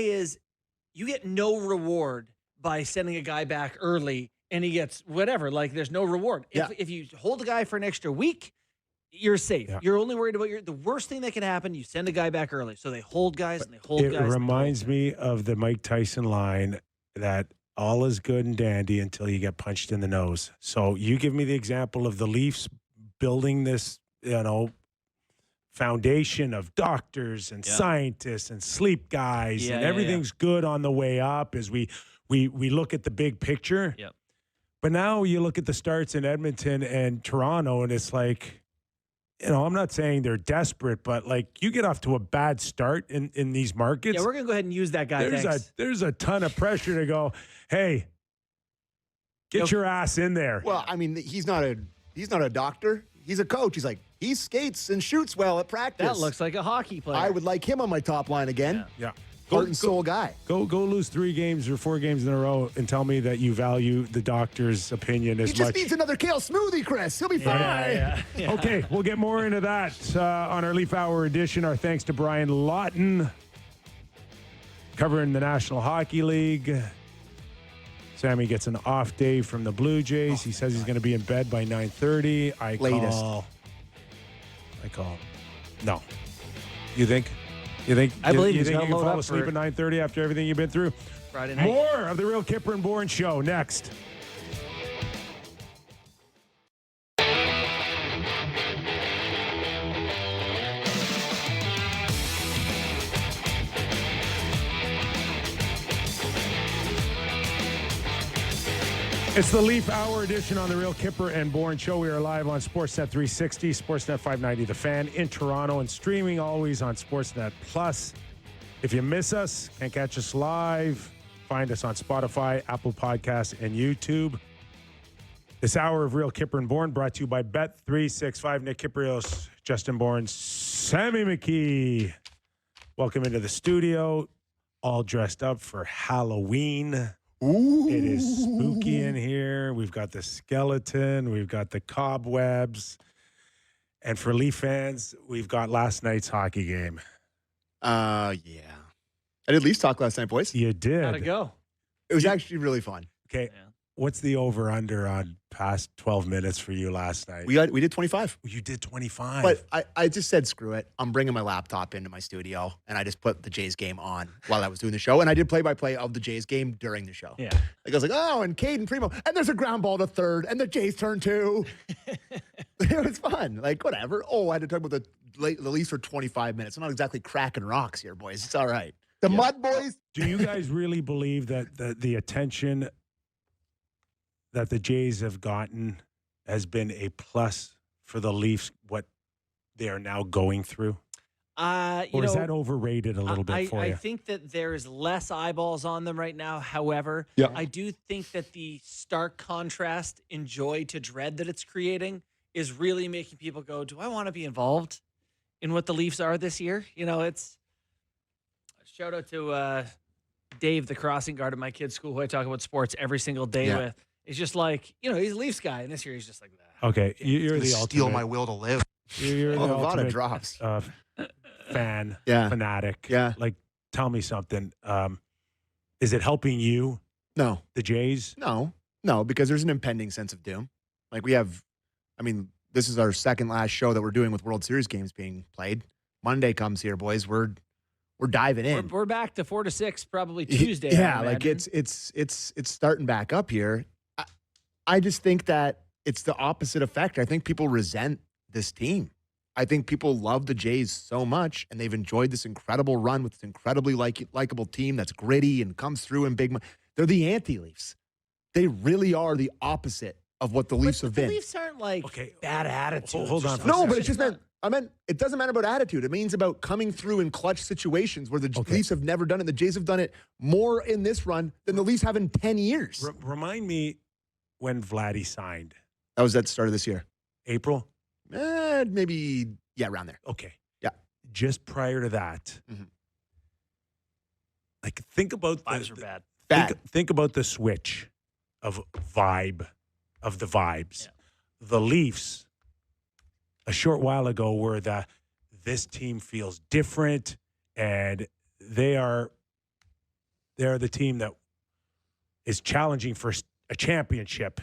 you get no reward by sending a guy back early and he gets whatever, like there's no reward. If you hold a guy for an extra week, you're safe. Yeah. You're only worried about the worst thing that can happen. You send a guy back early. So they hold guys and they hold guys. It reminds me of the Mike Tyson line that all is good and dandy until you get punched in the nose. So you give me the example of the Leafs building this, foundation of doctors and scientists and sleep guys, and everything's good on the way up as we look at the big picture. Yep. But now you look at the starts in Edmonton and Toronto, and it's like, I'm not saying they're desperate, but like you get off to a bad start in these markets. Yeah, we're gonna go ahead and use that guy. There's a ton of pressure to go, hey, get your ass in there. Well, I mean, he's not a doctor. He's a coach. He's like, he skates and shoots well at practice. That looks like a hockey player. I would like him on my top line again. Yeah. Heart and soul guy. Go lose 3 games or 4 games in a row and tell me that you value the doctor's opinion as much. He just needs another kale smoothie, Chris. He'll be fine. Yeah. Okay, we'll get more into that on our Leaf Hour edition. Our thanks to Brian Lawton, covering the National Hockey League. Sammy gets an off day from the Blue Jays. He says he's going to be in bed by 9:30. I call. No. You think? I believe you he's think gonna you can load fall up asleep for at 9:30 after everything you've been through? Friday night. More of the Real Kyper and Bourne Show next. It's the Leaf Hour edition on the Real Kyper and Bourne Show. We are live on Sportsnet 360, Sportsnet 590, The Fan in Toronto, and streaming always on Sportsnet Plus. If you miss us, can't catch us live, find us on Spotify, Apple Podcasts, and YouTube. This hour of Real Kyper and Bourne brought to you by Bet365. Nick Kypreos, Justin Bourne, Sammy McKee. Welcome into the studio, all dressed up for Halloween. Ooh. It is spooky in here. We've got the skeleton. We've got the cobwebs. And for Leaf fans, we've got last night's hockey game. Yeah. I did Leafs talk last night, boys. You did. Gotta go. It was actually really fun. Okay. Yeah. What's the over-under on past 12 minutes for you last night? We did 25. You did 25. But I just said, screw it. I'm bringing my laptop into my studio, and I just put the Jays game on while I was doing the show. And I did play-by-play of the Jays game during the show. Yeah. Like, I was like, oh, and Caden Primo. And there's a ground ball to third, and the Jays turn 2. It was fun. Like, whatever. Oh, I had to talk about the Leafs for 25 minutes. I'm not exactly cracking rocks here, boys. It's all right. The Mud Boys. Do you guys really believe that the attention that the Jays have gotten has been a plus for the Leafs, what they are now going through? Or is that overrated a little bit for you? I think that there is less eyeballs on them right now. However, Yeah. I do think that the stark contrast in joy to dread that it's creating is really making people go, do I want to be involved in what the Leafs are this year? You know, it's shout out to Dave, the crossing guard at my kid's school, who I talk about sports every single day with. It's just like, you know, he's a Leafs guy, and this year he's just like that. Okay, you're the ultimate. Steal my will to live. You're the a lot of ultimate drops. Fan, Yeah. fanatic. Yeah. Like, tell me something. Is it helping you, No. the Jays? No, because there's an impending sense of doom. Like this is our second last show that we're doing with World Series games being played. Monday comes here, boys. We're diving in. We're back to 4 to 6 probably Tuesday. Yeah, I like imagine. it's starting back up here. I just think that it's the opposite effect. I think people resent this team. I think people love the Jays so much, and they've enjoyed this incredible run with this incredibly likable team that's gritty and comes through in big. They're the anti-Leafs. They really are the opposite of what the Leafs have been. The Leafs aren't like bad attitudes. Hold on. No, but it's just meant. I meant it doesn't matter about attitude. It means about coming through in clutch situations where the Leafs have never done it. The Jays have done it more in this run than the Leafs have in 10 years. Remind me when Vladdy signed. That was at the start of this year. April? Maybe, around there. Okay. Yeah. Just prior to that, like, think about Vibes are bad. Think about the switch of the vibes. Yeah. The Leafs, a short while ago, were this team feels different, and they are the team that is challenging for a championship.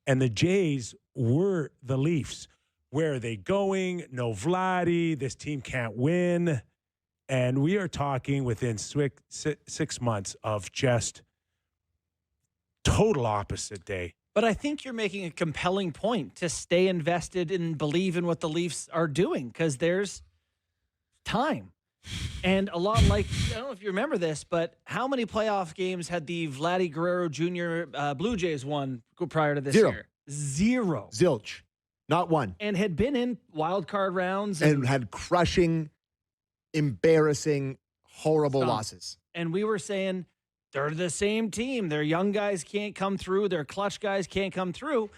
And the Jays were the Leafs. Where are they going? No Vladdy. This team can't win. And we are talking within 6 months of just total opposite day. But I think you're making a compelling point to stay invested and believe in what the Leafs are doing, because there's time. And a lot like, I don't know if you remember this, but how many playoff games had the Vladdy Guerrero Jr. Blue Jays won prior to this year? Zero. Zilch. Not one. And had been in wild card rounds. And had crushing, embarrassing, horrible losses. And we were saying, they're the same team. Their young guys can't come through. Their clutch guys can't come through.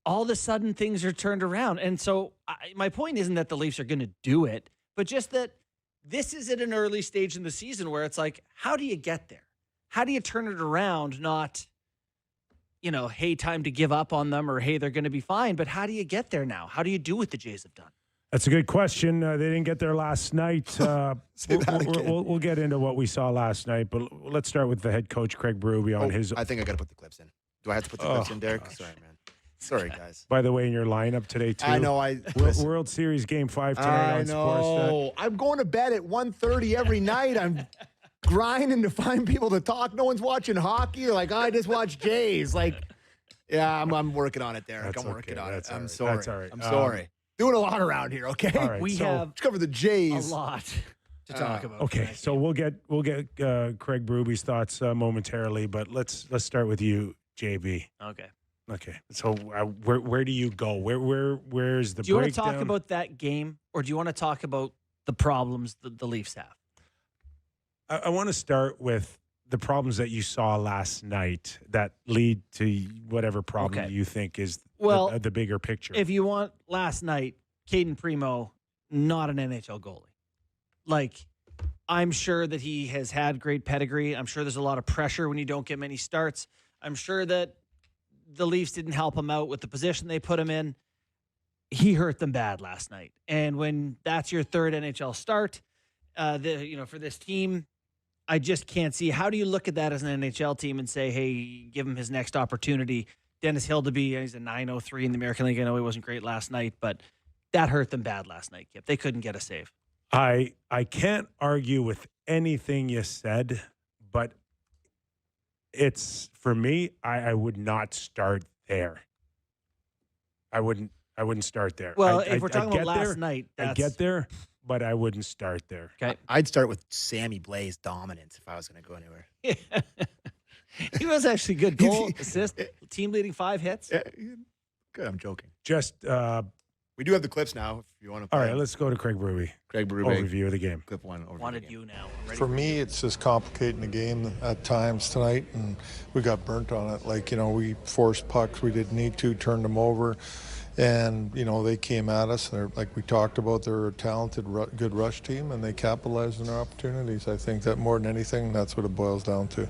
All of a sudden, things are turned around. And so my point isn't that the Leafs are going to do it, but just that this is at an early stage in the season where it's like, how do you get there? How do you turn it around? Not, hey, time to give up on them, or hey, they're going to be fine. But how do you get there now? How do you do what the Jays have done? That's a good question. They didn't get there last night. We'll get into what we saw last night, but let's start with the head coach, Craig Berube, on his. I think I got to put the clips in. Do I have to put the clips in, Derek? Gosh. Sorry, man. Sorry, guys. By the way, in your lineup today, too. I know. World Series Game 5 tonight on Sportsnet. I'm going to bed at 1:30 every night. I'm grinding to find people to talk. No one's watching hockey. Like, I just watch Jays. Like, yeah, I'm working on it, Derek. I'm working on it. I'm sorry. That's all right. I'm sorry. Doing a lot around here, okay? All right, We so have let's cover the Jays. a lot to talk about. Okay, so we'll get Craig Berube's thoughts momentarily, but let's start with you. JB. Okay. So where do you go? Where's the breakdown? Do you want to talk about that game, or do you want to talk about the problems the Leafs have? I want to start with the problems that you saw last night that lead to whatever problem you think is the bigger picture. If you want last night, Caden Primo, not an NHL goalie. Like, I'm sure that he has had great pedigree. I'm sure there's a lot of pressure when you don't get many starts. I'm sure that the Leafs didn't help him out with the position they put him in. He hurt them bad last night. And when that's your third NHL start, for this team, I just can't see. How do you look at that as an NHL team and say, hey, give him his next opportunity? Dennis Hildeby, he's a .903 in the American League. I know he wasn't great last night, but that hurt them bad last night, Kip. They couldn't get a save. I can't argue with anything you said, but it's, for me, I would not start there. I wouldn't start there. Well, if we're talking about last night, I get there, but I wouldn't start there. Okay. I'd start with Sammy Blais' dominance if I was going to go anywhere. He was actually good goal, assist, team leading 5 hits. Yeah, good, I'm joking. Just We do have the clips now if you want to play. all right, let's go to Craig Berube. Craig Berube. Overview of the game. Clip 1 overview. Wanted you now. For me, it's just complicating the game at times tonight, and we got burnt on it. Like, we forced pucks we didn't need to, turned them over, and, they came at us. They're, like we talked about, they're a talented, good rush team, and they capitalized on their opportunities. I think that more than anything, that's what it boils down to.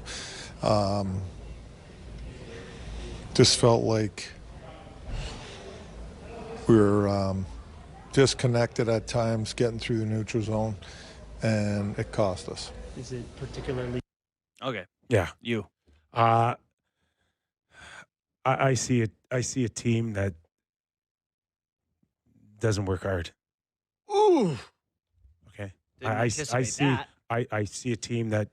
Just felt like we were disconnected at times, getting through the neutral zone, and it cost us. Is it particularly? Okay. Yeah. You. I see it. I see a team that doesn't work hard. Ooh. Okay. Didn't I anticipate see. that. I see a team that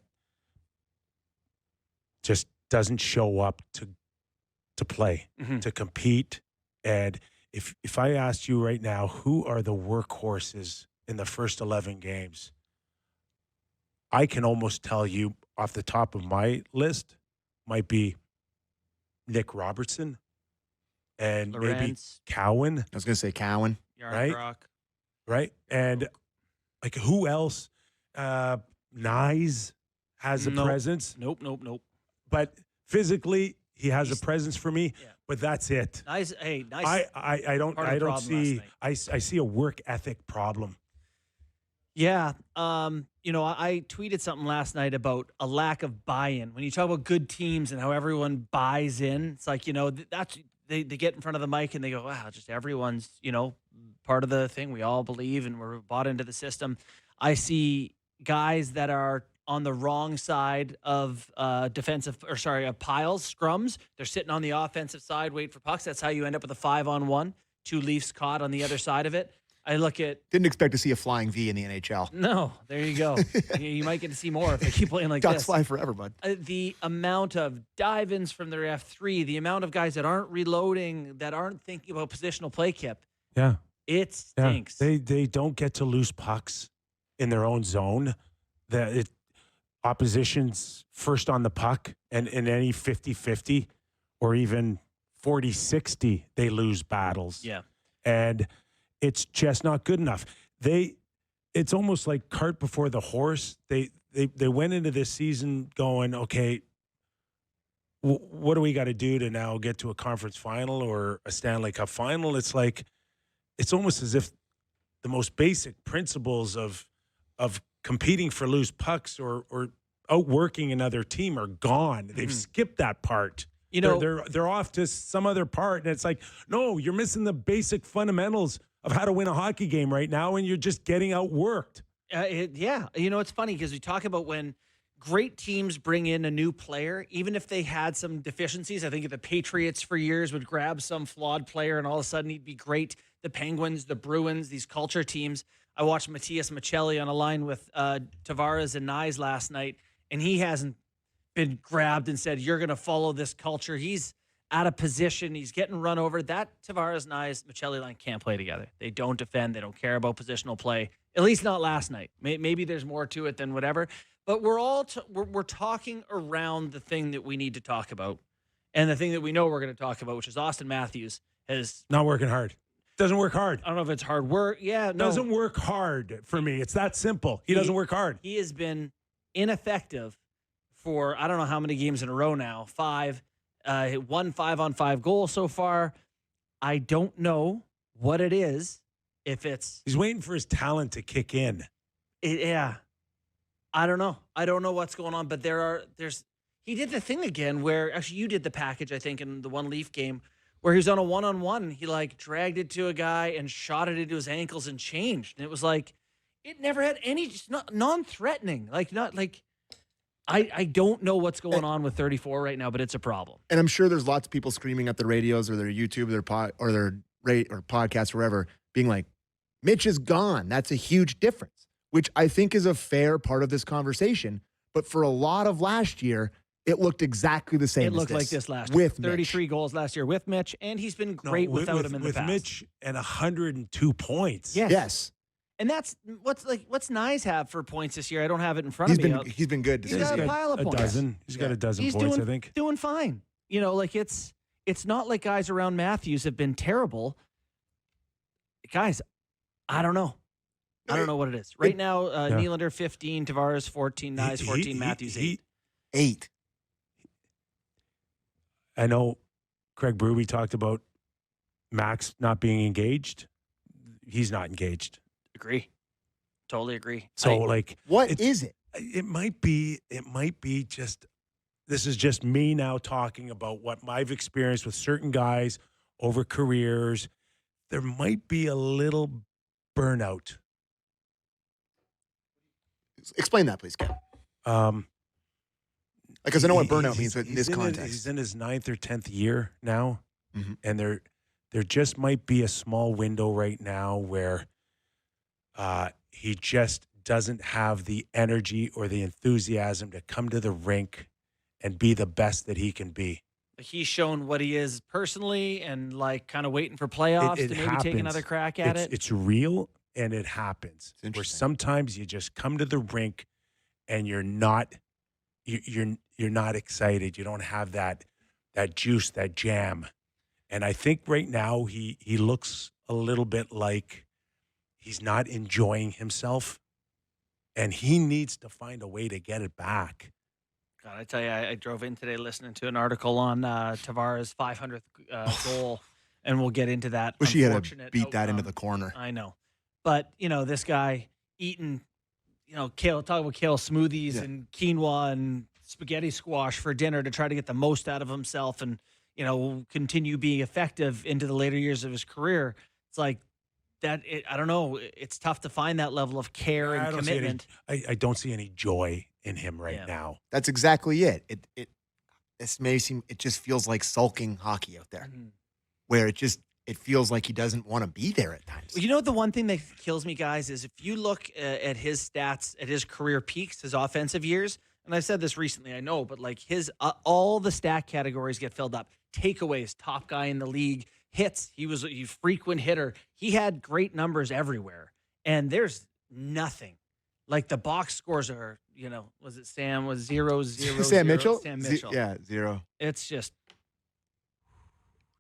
just doesn't show up to play, to compete. And if I asked you right now, who are the workhorses in the first 11 games, I can almost tell you off the top of my list might be Nick Robertson and maybe Lawrence. Cowan. I was going to say Cowan. Right? Yarncroc. Right? And like who else? Nyes has a presence. Nope. But physically, he has a presence for me. Yeah. But that's it. Nice. Hey, nice. I don't see. I see a work ethic problem. Yeah. I tweeted something last night about a lack of buy-in. When you talk about good teams and how everyone buys in, it's like, that's they get in front of the mic and they go, wow, just everyone's, part of the thing. We all believe and we're bought into the system. I see guys that are on the wrong side of of piles, scrums. They're sitting on the offensive side, waiting for pucks. That's how you end up with a 5-on-1. 2 Leafs caught on the other side of it. I look at... Didn't expect to see a flying V in the NHL. No, there you go. You might get to see more if they keep playing like Ducks this. fly forever, bud. The amount of dive-ins from their F3, the amount of guys that aren't reloading, that aren't thinking about positional play, Kip. Yeah. It stinks. Yeah. They don't get to lose pucks in their own zone. Opposition's first on the puck, and in any 50-50 or even 40-60, they lose battles. Yeah. And it's just not good enough. It's almost like cart before the horse. They went into this season going, okay, what do we got to do to now get to a conference final or a Stanley Cup final? It's like, it's almost as if the most basic principles of competing for loose pucks or outworking another team are gone. They've skipped that part. They're off to some other part, and it's like, no, you're missing the basic fundamentals of how to win a hockey game right now, and you're just getting outworked. It's funny because we talk about when great teams bring in a new player, even if they had some deficiencies. I think the Patriots for years would grab some flawed player, and all of a sudden he'd be great. The Penguins, the Bruins, these culture teams. I watched Matias Maccelli on a line with Tavares and Nyes last night, and he hasn't been grabbed and said, you're going to follow this culture. He's out of position. He's getting run over. That Tavares, Nyes, Maccelli line can't play together. They don't defend. They don't care about positional play, at least not last night. Maybe there's more to it than whatever. But we're all we're talking around the thing that we need to talk about, And the thing that we know we're going to talk about, which is Austin Matthews, has Not working hard. Doesn't work hard. I don't know if it's hard work. Yeah, no. Doesn't work hard for me. It's that simple. He doesn't work hard. He has been ineffective for I don't know how many games in a row now. 5. One 5-on-5 goal so far. I don't know what it is. If it's He's waiting for his talent to kick in. yeah, I don't know. I don't know what's going on. But there's he did the thing again where actually you did the package I think in the one Leaf game where he was on a one-on-one. He like dragged it to a guy and shot it into his ankles and changed. And it was like it never had any just non-threatening. Like not like. I don't know what's going on with 34 right now, but it's a problem. And I'm sure there's lots of people screaming at their radios or their YouTube, or their podcast, or wherever, being like, Mitch is gone. That's a huge difference, which I think is a fair part of this conversation. But for a lot of last year, it looked exactly the same. It looked like this last year. With 33 goals last year with Mitch, and he's been great without him in the past. With Mitch and 102 points. Yes. And that's what's Nyes have for points this year. I don't have it in front of me. He's been good. He's got a pile of points. He's got a dozen points, I think. Doing fine. You know, like it's not like guys around Matthews have been terrible. Guys, I don't know. I don't know what it is. Right now, Nylander 15, Tavares 14, Nyes 14, Matthews 8. I know Craig Berube talked about Max not being engaged. He's not engaged. Agree. Totally agree. So, what is it? It might be just, this is just me now talking about what I've experienced with certain guys over careers. There might be a little burnout. Explain that, please, Ken. Because I know what burnout means in this context. He's in his 9th or 10th year now, and there just might be a small window right now where he just doesn't have the energy or the enthusiasm to come to the rink and be the best that he can be. He's shown what he is personally and like kind of waiting for playoffs to maybe take another crack at it. It's real and it happens. Where sometimes you just come to the rink and you're not excited. You don't have that juice, that jam. And I think right now he looks a little bit like he's not enjoying himself, and he needs to find a way to get it back. God, I tell you, I drove in today listening to an article on Tavares' 500th goal, and we'll get into that. Wish he had to beat that into the corner. I know. But, this guy eating, kale smoothies and quinoa and spaghetti squash for dinner to try to get the most out of himself and, continue being effective into the later years of his career. It's like, I don't know. It's tough to find that level of care and commitment. I don't see any joy in him right now. That's exactly it. This may seem, it just feels like sulking hockey out there, where it feels like he doesn't want to be there at times. You know what the one thing that kills me, guys, is if you look at his stats at his career peaks, his offensive years, and I've said this recently, I know, but like his all the stat categories get filled up. Takeaways, top guy in the league. Hits, he was a frequent hitter. He had great numbers everywhere, and there's nothing. Like the box scores are, was it Sam was 0-0? Sam Mitchell? Sam Mitchell. 0. It's just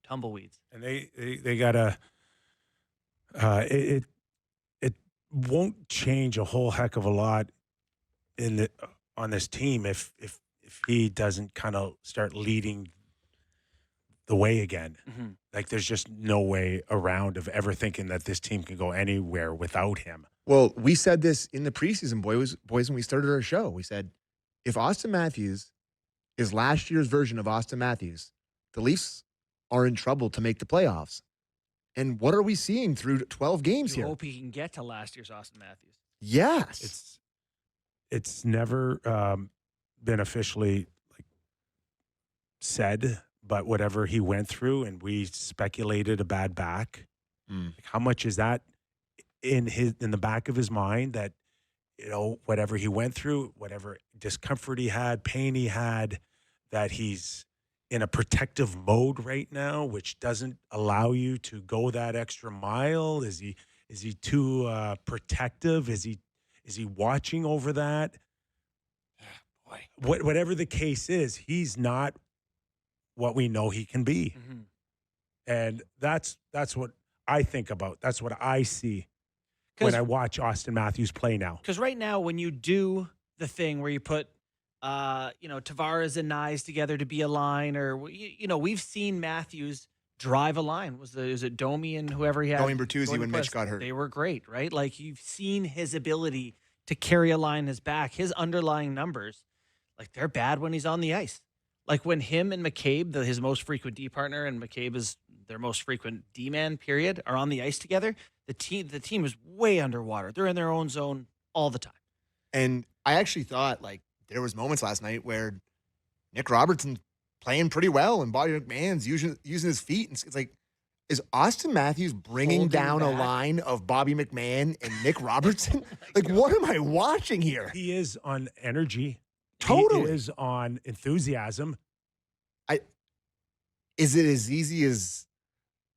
tumbleweeds. And they gotta. It won't change a whole heck of a lot on this team if he doesn't kind of start leading the way again. Like there's just no way around of ever thinking that this team can go anywhere without him. Well, we said this in the preseason, boys, when we started our show. We said, if Austin Matthews is last year's version of Austin Matthews, the Leafs are in trouble to make the playoffs. And what are we seeing through 12 games here? I hope he can get to last year's Austin Matthews. Yes. It's never been officially said, but whatever he went through, and we speculated a bad back. How much is that in the back of his mind that, whatever he went through, whatever discomfort he had, pain he had, that he's in a protective mode right now, which doesn't allow you to go that extra mile? Is he too protective? Is he watching over that? Boy, whatever the case is, he's not what we know he can be. Mm-hmm. And that's what I think about. That's what I see when I watch Austin Matthews play now. Because right now, when you do the thing where you put, Tavares and Nyes together to be a line, or, we've seen Matthews drive a line. Is it Domi and whoever he had? Domi Bertuzzi when Mitch got hurt. They were great, right? Like, you've seen his ability to carry a line in his back. His underlying numbers, like, they're bad when he's on the ice. Like, when him and McCabe, his most frequent D partner, and McCabe is their most frequent D-man, period, are on the ice together, the team is way underwater. They're in their own zone all the time. And I actually thought, like, there was moments last night where Nick Robertson playing pretty well and Bobby McMahon's using his feet. And it's like, is Austin Matthews bringing Holding down a back. line of Bobby McMahon and Nick Robertson? Like, what am I watching here? He is on energy. Totally. He is on enthusiasm. Is it as easy as,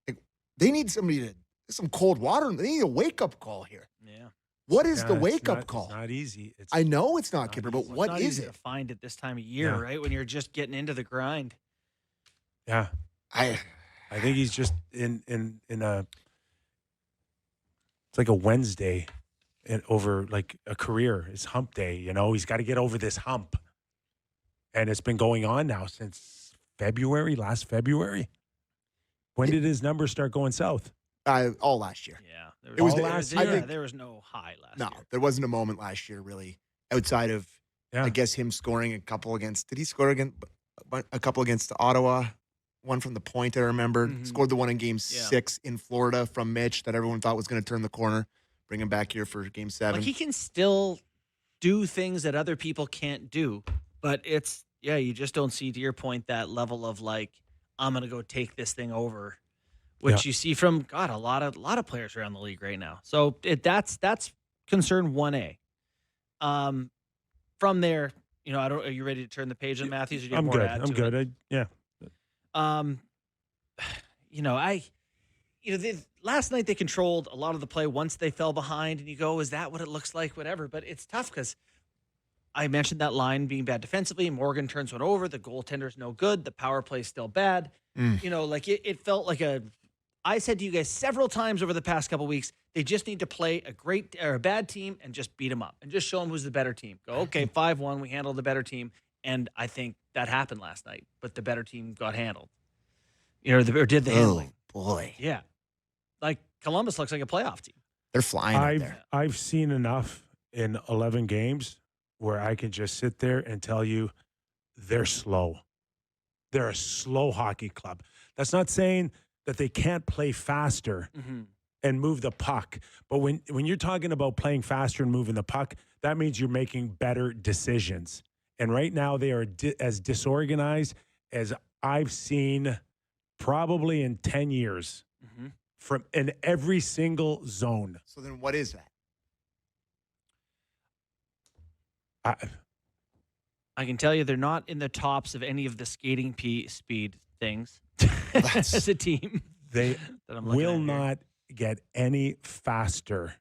like, they need somebody some cold water. They need a wake-up call here. Yeah. What is the It's wake-up call? It's not easy. I know it's not, not Kyper, but easy. what It's not is easy it? to find it this time of year, Yeah. right? When you're just getting into the grind. Yeah. I I think he's just in a, it's like a Wednesday over like a career. It's hump day, he's got to get over this hump. And it's been going on now since last February. When did his numbers start going south? all last year. Yeah. It was all last year. I think- There was no high last No, year. there wasn't a moment last year really outside of, Yeah. I guess, him scoring a couple against. Did he score against a couple against Ottawa? One from the point I remembered. Mhm. Scored the one in Game Yeah. 6 in Florida from Mitch that everyone thought was going to turn the corner. Bring him back here for Game 7. Like, he can still do things that other people can't do, but you just don't see, to your point, that level of, like, I'm going to go take this thing over, which you see from, God, a lot of players around the league right now. So that's concern 1A. From there, are you ready to turn the page on Matthews? Or do you have I'm more good. to add I'm to good. it? Last night they controlled a lot of the play once they fell behind, and you go, is that what it looks like? Whatever. But it's tough because I mentioned that line being bad defensively. Morgan turns one over. The goaltender's no good. The power play's still bad. It felt like I said to you guys several times over the past couple weeks, they just need to play a great or a bad team and just beat them up and just show them who's the better team. Go, okay, 5-1, we handled the better team. And I think that happened last night, but the better team got handled. Or did the handling. Oh, boy. Yeah. Like, Columbus looks like a playoff team. They're flying out there. I've seen enough in 11 games where I can just sit there and tell you they're slow. They're a slow hockey club. That's not saying that they can't play faster and move the puck. But when you're talking about playing faster and moving the puck, that means you're making better decisions. And right now they are as disorganized as I've seen probably in 10 years from in every single zone. So then what is that? I can tell you they're not in the tops of any of the skating speed things as a team. They that I'm looking will at here. not get any faster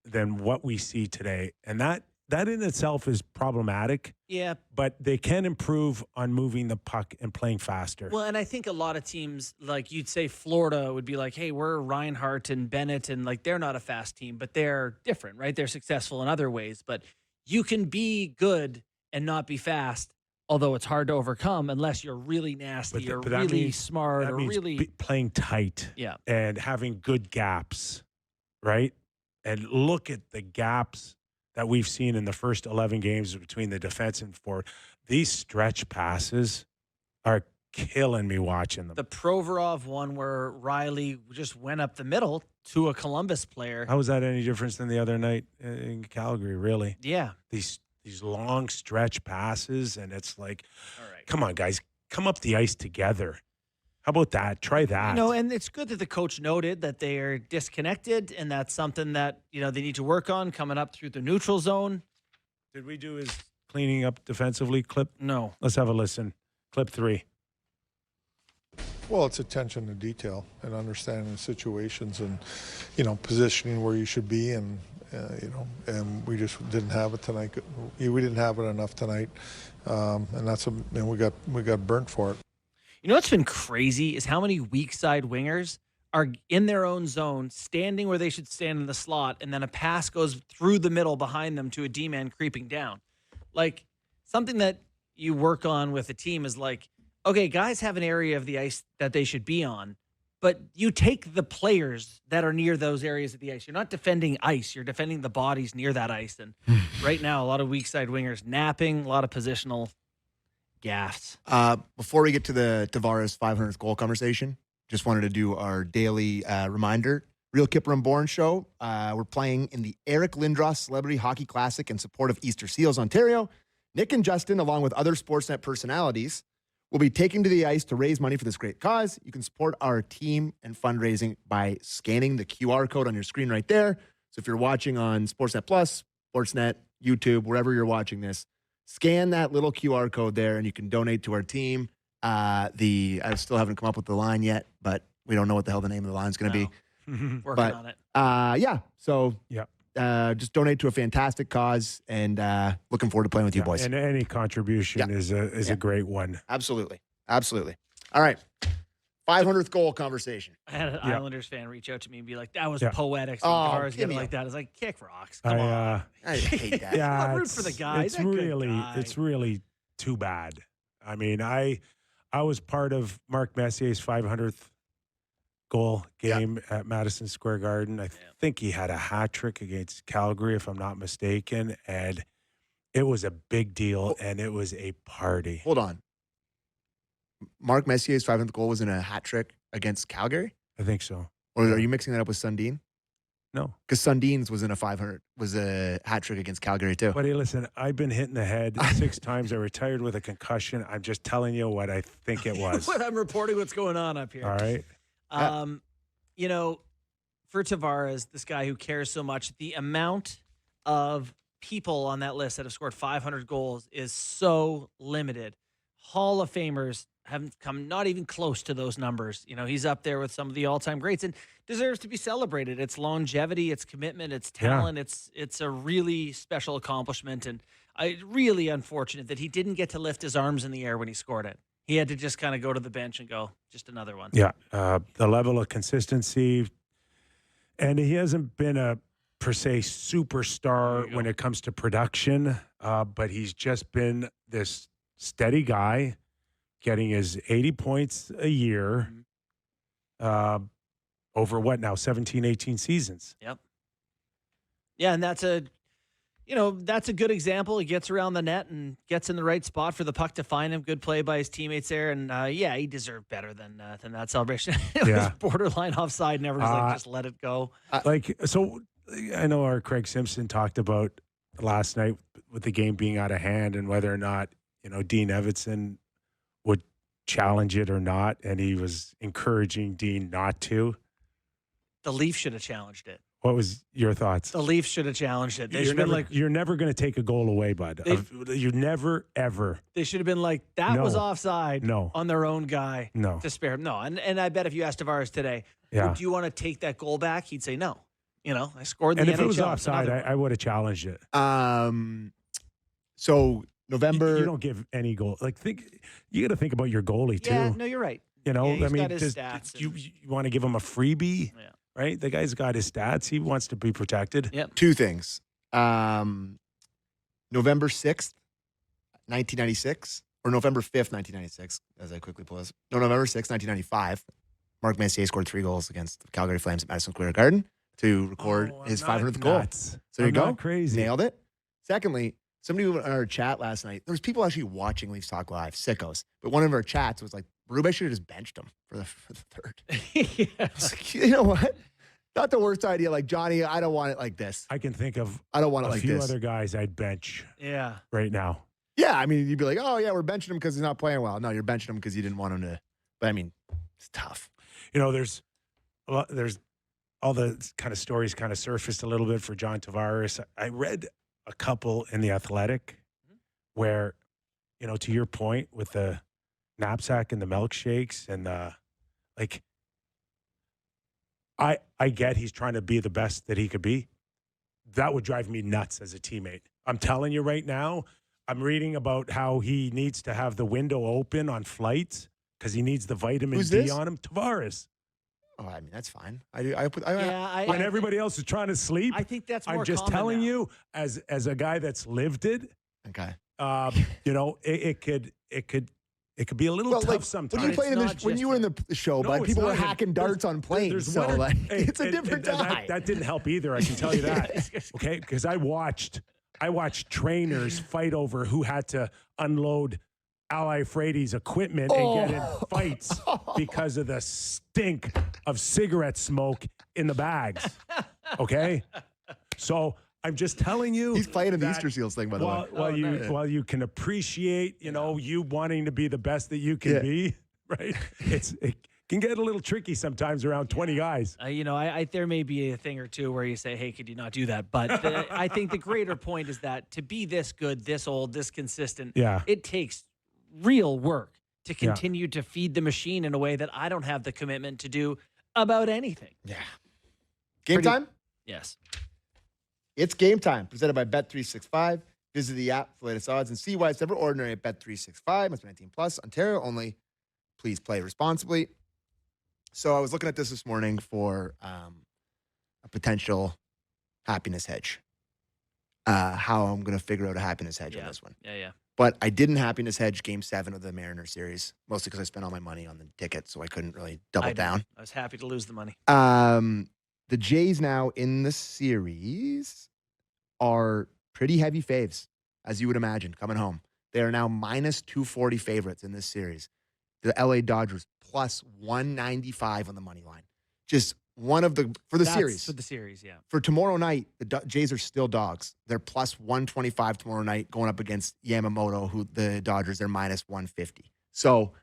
than what we see today. And that in itself is problematic, Yeah. but they can improve on moving the puck and playing faster. Well, and I think a lot of teams, like you'd say Florida would be like, hey, we're Reinhart and Bennett, and like they're not a fast team, but they're different, right? They're successful in other ways. But you can be good and not be fast, although it's hard to overcome unless you're really nasty or but that really means- smart that or means really. playing tight Yeah. and having good gaps, right? And look at the gaps that we've seen in the first 11 games between the defense and forward. These stretch passes are killing me watching them. The Provorov one where Riley just went up the middle to a Columbus player. How was that any different than the other night in Calgary, really? Yeah. These long stretch passes, and it's like, All right. come on, guys, come up the ice together. How about that? Try that. And it's good that the coach noted that they are disconnected, and that's something that, they need to work on coming up through the neutral zone. Did we do his cleaning up defensively clip? No. Let's have a listen. Clip 3. Well, it's attention to detail and understanding the situations and, positioning where you should be and we just didn't have it tonight. We didn't have it enough tonight, and we got burnt for it. You know what's been crazy is how many weak side wingers are in their own zone, standing where they should stand in the slot, and then a pass goes through the middle behind them to a D-man creeping down. Like, something that you work on with a team is like, okay, guys have an area of the ice that they should be on, but you take the players that are near those areas of the ice. You're not defending ice. You're defending the bodies near that ice. And right now, a lot of weak side wingers napping, a lot of positional gaffes. Before we get to the Tavares 500th goal conversation, just wanted to do our daily reminder. Real Kyper Bourne show. We're playing in the Eric Lindros Celebrity Hockey Classic in support of Easter Seals, Ontario. Nick and Justin, along with other Sportsnet personalities, will be taking to the ice to raise money for this great cause. You can support our team and fundraising by scanning the QR code on your screen right there. So if you're watching on Sportsnet Plus, Sportsnet, YouTube, wherever you're watching this, scan that little QR code there and you can donate to our team. I still haven't come up with the line yet, but we don't know what the hell the name of the line is going to be. Working on it. So Yeah. just donate to a fantastic cause, and looking forward to playing with you boys. And any contribution is a great one. Absolutely. All right. 500th goal conversation. I had an Islanders fan reach out to me and be like, that was Yeah. poetic. Oh, Tavares give getting me like that. It's like, kick rocks. Come on. I hate that. Yeah, root for the guy. It's He's a good really, guy. it's really too bad. I mean, I was part of Mark Messier's 500th goal game at Madison Square Garden. I think he had a hat trick against Calgary, if I'm not mistaken, and it was a big deal, and it was a party. Hold on. Mark Messier's 500th goal was in a hat trick against Calgary? I think so. Or are you mixing that up with Sundin? No. Because Sundin's was in a hat trick against Calgary too. But hey, listen, I've been hit in the head 6 times. I retired with a concussion. I'm just telling you what I think it was. I'm reporting what's going on up here. All right. You know, for Tavares, this guy who cares so much, the amount of people on that list that have scored 500 goals is so limited. Hall of Famers haven't come not even close to those numbers. You know, he's up there with some of the all-time greats and deserves to be celebrated. It's longevity, it's commitment, it's talent. It's a really special accomplishment, and really unfortunate that he didn't get to lift his arms in the air when he scored it. He had to just kind of go to the bench and go, just another one. Yeah. The level of consistency, and he hasn't been a per se superstar when it comes to production, but he's just been this steady guy getting his 80 points a year over what now, 17, 18 seasons. Yep. Yeah, and that's a good example. He gets around the net and gets in the right spot for the puck to find him. Good play by his teammates there. And, he deserved better than that celebration. It was borderline offside. Never was like, just let it go. So I know our Craig Simpson talked about last night with the game being out of hand and whether or not, Dean Evason would challenge it or not. And he was encouraging Dean not to. The Leafs should have challenged it. What was your thoughts? The Leafs should have challenged it. You're never going to take a goal away, bud. You never, ever. They should have been like, that was offside on their own guy to spare him. No, and I bet if you asked Tavares today, do you want to take that goal back? He'd say no. I scored in the NHL. And if it was offside, I would have challenged it. So November. You don't give any goal. You got to think about your goalie too. Yeah, no, you're right. He's got his stats. You want to give him a freebie? Yeah. Right? The guy's got his stats. He wants to be protected. Yep. 2 things. November 6th, 1996, or November 5th, 1996, as I quickly pull this. No, November 6th, 1995, Mark Messier scored 3 goals against the Calgary Flames at Madison Square Garden to record his 500th goal. So there you go. Crazy. Nailed it. Secondly, somebody in our chat last night, there was people actually watching Leafs Talk Live, sickos. But one of our chats was like, Berube should have just benched him for the third. I was like, you know what? Not the worst idea. Like, Johnny, I don't want it like this. I can think of I don't want it a like few this. other guys I'd bench right now. Yeah, I mean, you'd be like, oh, yeah, we're benching him because he's not playing well. No, you're benching him because you didn't want him to. But, I mean, it's tough. There's all the kind of stories kind of surfaced a little bit for John Tavares. I read a couple in The Athletic where, to your point with the knapsack and the milkshakes and I get he's trying to be the best that he could be. That would drive me nuts as a teammate. I'm telling you right now, I'm reading about how he needs to have the window open on flights because he needs the vitamin Who's D this? on him. Tavares. Oh, I mean, that's fine. When everybody else is trying to sleep, I think that's more I'm just common telling now. you, as a guy that's lived it, Okay. it could be a little tough sometimes. When you played It's when not you were in the show, No, but it's people not were even- hacking darts on planes. So one or- like, hey, it's a different time. That didn't help either. I can tell you that. Okay, because I watched trainers fight over who had to unload Ally Frady's equipment and get in fights because of the stink of cigarette smoke in the bags. Okay, so I'm just telling you, He's playing in the that Easter Seals thing, by the way. while you can appreciate, you wanting to be the best that you can be, right? It can get a little tricky sometimes around 20 guys. There may be a thing or two where you say, hey, could you not do that? But I think the greater point is that to be this good, this old, this consistent, it takes real work to continue to feed the machine in a way that I don't have the commitment to do about anything. Yeah. Game time? Yes. It's game time, presented by Bet365. Visit the app for latest odds and see why it's never ordinary at Bet365. Must be 19 plus. Ontario only. Please play responsibly. So I was looking at this morning for a potential happiness hedge. How I'm going to figure out a happiness hedge on this one. Yeah. But I didn't happiness hedge Game 7 of the Mariners series, mostly because I spent all my money on the ticket, so I couldn't really double down. I was happy to lose the money. The Jays now in the series are pretty heavy faves, as you would imagine, coming home. They are now minus 240 favorites in this series. The LA Dodgers plus 195 on the money line. Just one of the, for the series. For the series, yeah. For tomorrow night, the Jays are still dogs. They're plus 125 tomorrow night going up against Yamamoto, who the Dodgers, they're minus 150. So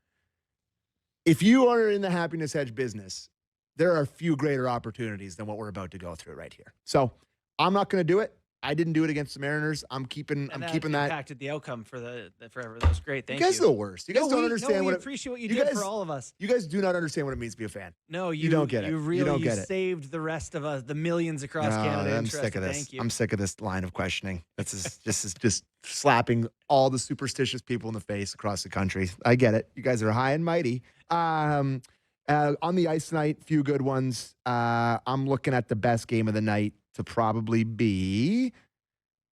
if you are in the happiness hedge business, there are a few greater opportunities than what we're about to go through right here. So I'm not going to do it. I didn't do it against the Mariners. I'm keeping that. Impacted the outcome forever. That was great. Thank you. You guys are the worst. You guys don't understand we appreciate what you did for all of us. You guys do not understand what it means to be a fan. No, you don't get it. You really don't get it. Saved the rest of us, the millions across Canada. I'm sick of this. Thank you. I'm sick of this line of questioning. This is just slapping all the superstitious people in the face across the country. I get it. You guys are high and mighty. On the ice tonight, few good ones. I'm looking at the best game of the night to probably be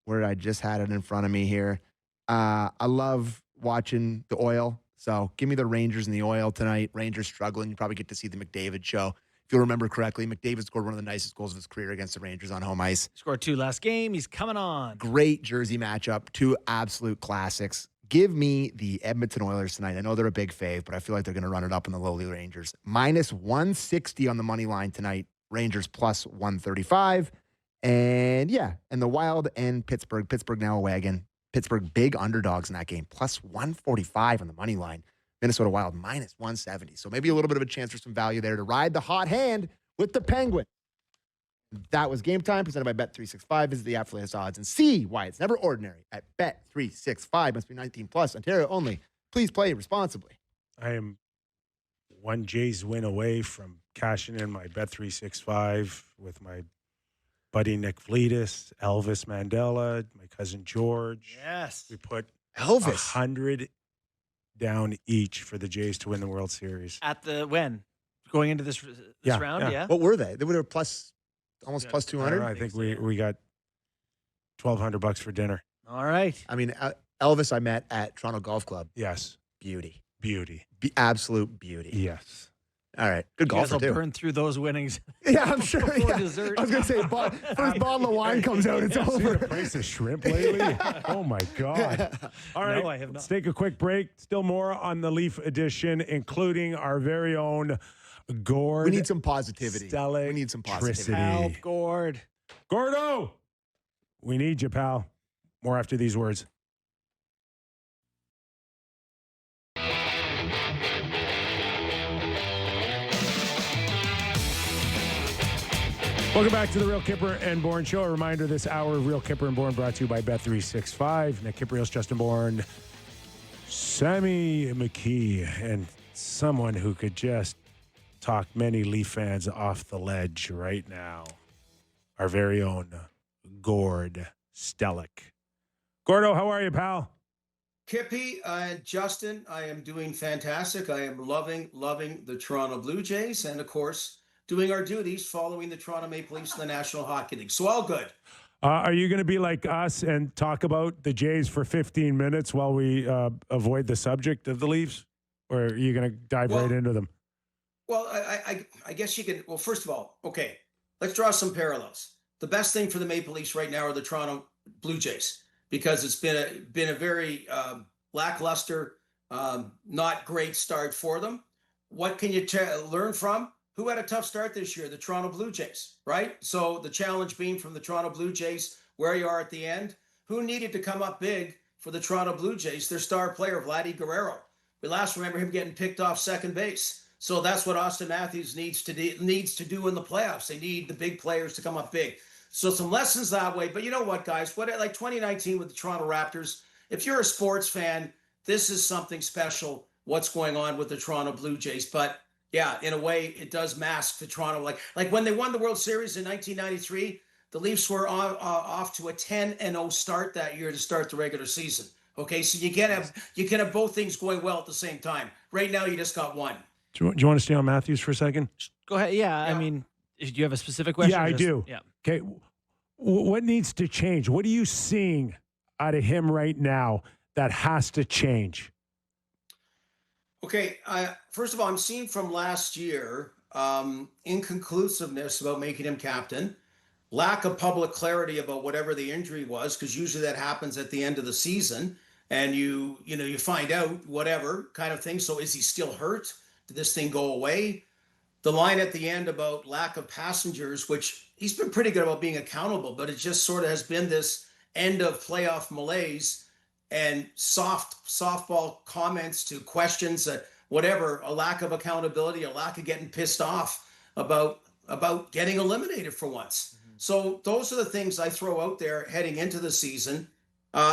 where I just had it in front of me here. I love watching the Oil. So give me the Rangers and the Oil tonight. Rangers struggling. You probably get to see the McDavid show. If you'll remember correctly, McDavid scored one of the nicest goals of his career against the Rangers on home ice. Scored 2 last game. He's coming on. Great Jersey matchup. 2 absolute classics. Give me the Edmonton Oilers tonight. I know they're a big fave, but I feel like they're going to run it up in the lowly Rangers. Minus 160 on the money line tonight. Rangers plus 135. And the Wild and Pittsburgh. Pittsburgh now a wagon. Pittsburgh big underdogs in that game. Plus 145 on the money line. Minnesota Wild minus 170. So maybe a little bit of a chance for some value there to ride the hot hand with the Penguin. That was Game Time, presented by Bet365. Visit the app for latest odds and see why it's never ordinary at Bet365. Must be 19 plus. Ontario only. Please play responsibly. I am one Jays win away from cashing in my Bet365 with my buddy Nick Vlitis, Elvis Mandela, my cousin George. Yes. We put Elvis 100 down each for the Jays to win the World Series. At the when? Going into this round, yeah. What were they? They would have almost plus 200. I think we got $1,200 for dinner. All right. I mean, Elvis I met at Toronto Golf Club. Yes. Beauty. Absolute beauty. Yes. All right. Good You guys golfer, will too. burn through those winnings. Yeah, I'm sure. before Yeah. dessert. I was going to say, first bottle of wine comes out, it's See over. the price of shrimp lately? Oh, my God. All right. No, I have not. Let's take a quick break. Still more on the Leaf edition, including our very own Gord. We need some positivity. Stellick. We need some positivity. Help, Gord. Gordo, we need you, pal. More after these words. Welcome back to the Real Kyper and Bourne Show. A reminder, this hour of Real Kyper and Bourne brought to you by Bet365. Nick Kypreos, Justin Bourne, Sammy McKee, and someone who could just talk many Leaf fans off the ledge right now. Our very own Gord Stellick. Gordo, how are you, pal? Kippy and Justin, I am doing fantastic. I am loving the Toronto Blue Jays, and of course, doing our duties following the Toronto Maple Leafs in the National Hockey League. So all good. Are you going to be like us and talk about the Jays for 15 minutes while we avoid the subject of the Leafs? Or are you going to dive right into them? Well, I guess you can. Well, first of all, okay, let's draw some parallels. The best thing for the Maple Leafs right now are the Toronto Blue Jays, because it's been a very lackluster, not great start for them. What can you learn from? Who had a tough start this year? The Toronto Blue Jays, right? So the challenge being from the Toronto Blue Jays, where you are at the end. Who needed to come up big for the Toronto Blue Jays? Their star player, Vladdy Guerrero. We last remember him getting picked off second base. So that's what Austin Matthews needs to do in the playoffs. They need the big players to come up big. So some lessons that way. But you know what, guys? Like 2019 with the Toronto Raptors, if you're a sports fan, this is something special, what's going on with the Toronto Blue Jays. But yeah, in a way, it does mask the Toronto. Like when they won the World Series in 1993, the Leafs were off to a 10-0 start that year to start the regular season. Okay, so you can have both things going well at the same time. Right now, you just got one. Do you want to stay on Matthews for a second? Go ahead. Yeah, I mean, do you have a specific question? Yeah, I do. Yeah. Okay, what needs to change? What are you seeing out of him right now that has to change? Okay, first of all, I'm seeing from last year inconclusiveness about making him captain, lack of public clarity about whatever the injury was, because usually that happens at the end of the season, and you find out whatever kind of thing. So is he still hurt? Did this thing go away? The line at the end about lack of passengers, which he's been pretty good about being accountable, but it just sort of has been this end of playoff malaise and softball comments to questions, whatever, a lack of accountability, a lack of getting pissed off about getting eliminated for once. Mm-hmm. So those are the things I throw out there heading into the season.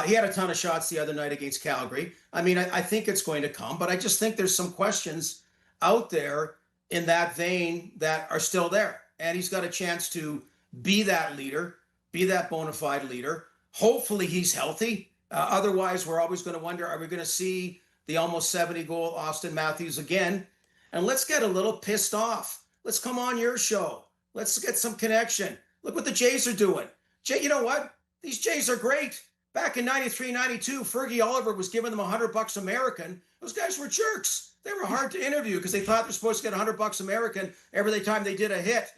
He had a ton of shots the other night against Calgary. I mean, I think it's going to come, but I just think there's some questions out there in that vein that are still there. And he's got a chance to be that leader, be that bona fide leader. Hopefully he's healthy. Otherwise, we're always going to wonder, are we going to see the almost 70-goal Austin Matthews again? And let's get a little pissed off. Let's come on your show. Let's get some connection. Look what the Jays are doing. You know what? These Jays are great. Back in 93, 92, Fergie Oliver was giving them $100 American. Those guys were jerks. They were hard to interview because they thought they're supposed to get $100 American every time they did a hit.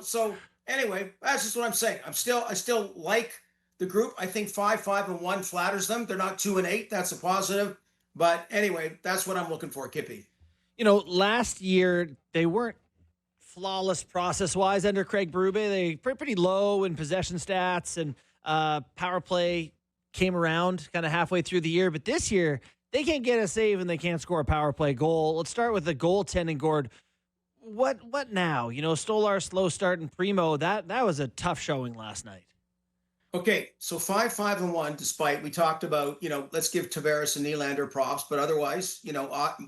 So anyway, that's just what I'm saying. I still like the group. I think 5-5-1 flatters them. They're not 2-8. That's a positive. But anyway, that's what I'm looking for, Kippy. Last year they weren't flawless process-wise under Craig Berube. They pretty low in possession stats, and power play came around kind of halfway through the year. But this year, they can't get a save and they can't score a power play goal. Let's start with the goaltending, Gord. What now? Stolar's slow start and Primo, that was a tough showing last night. Okay, so 5-5-1, despite we talked about, let's give Tavares and Nylander props, but otherwise,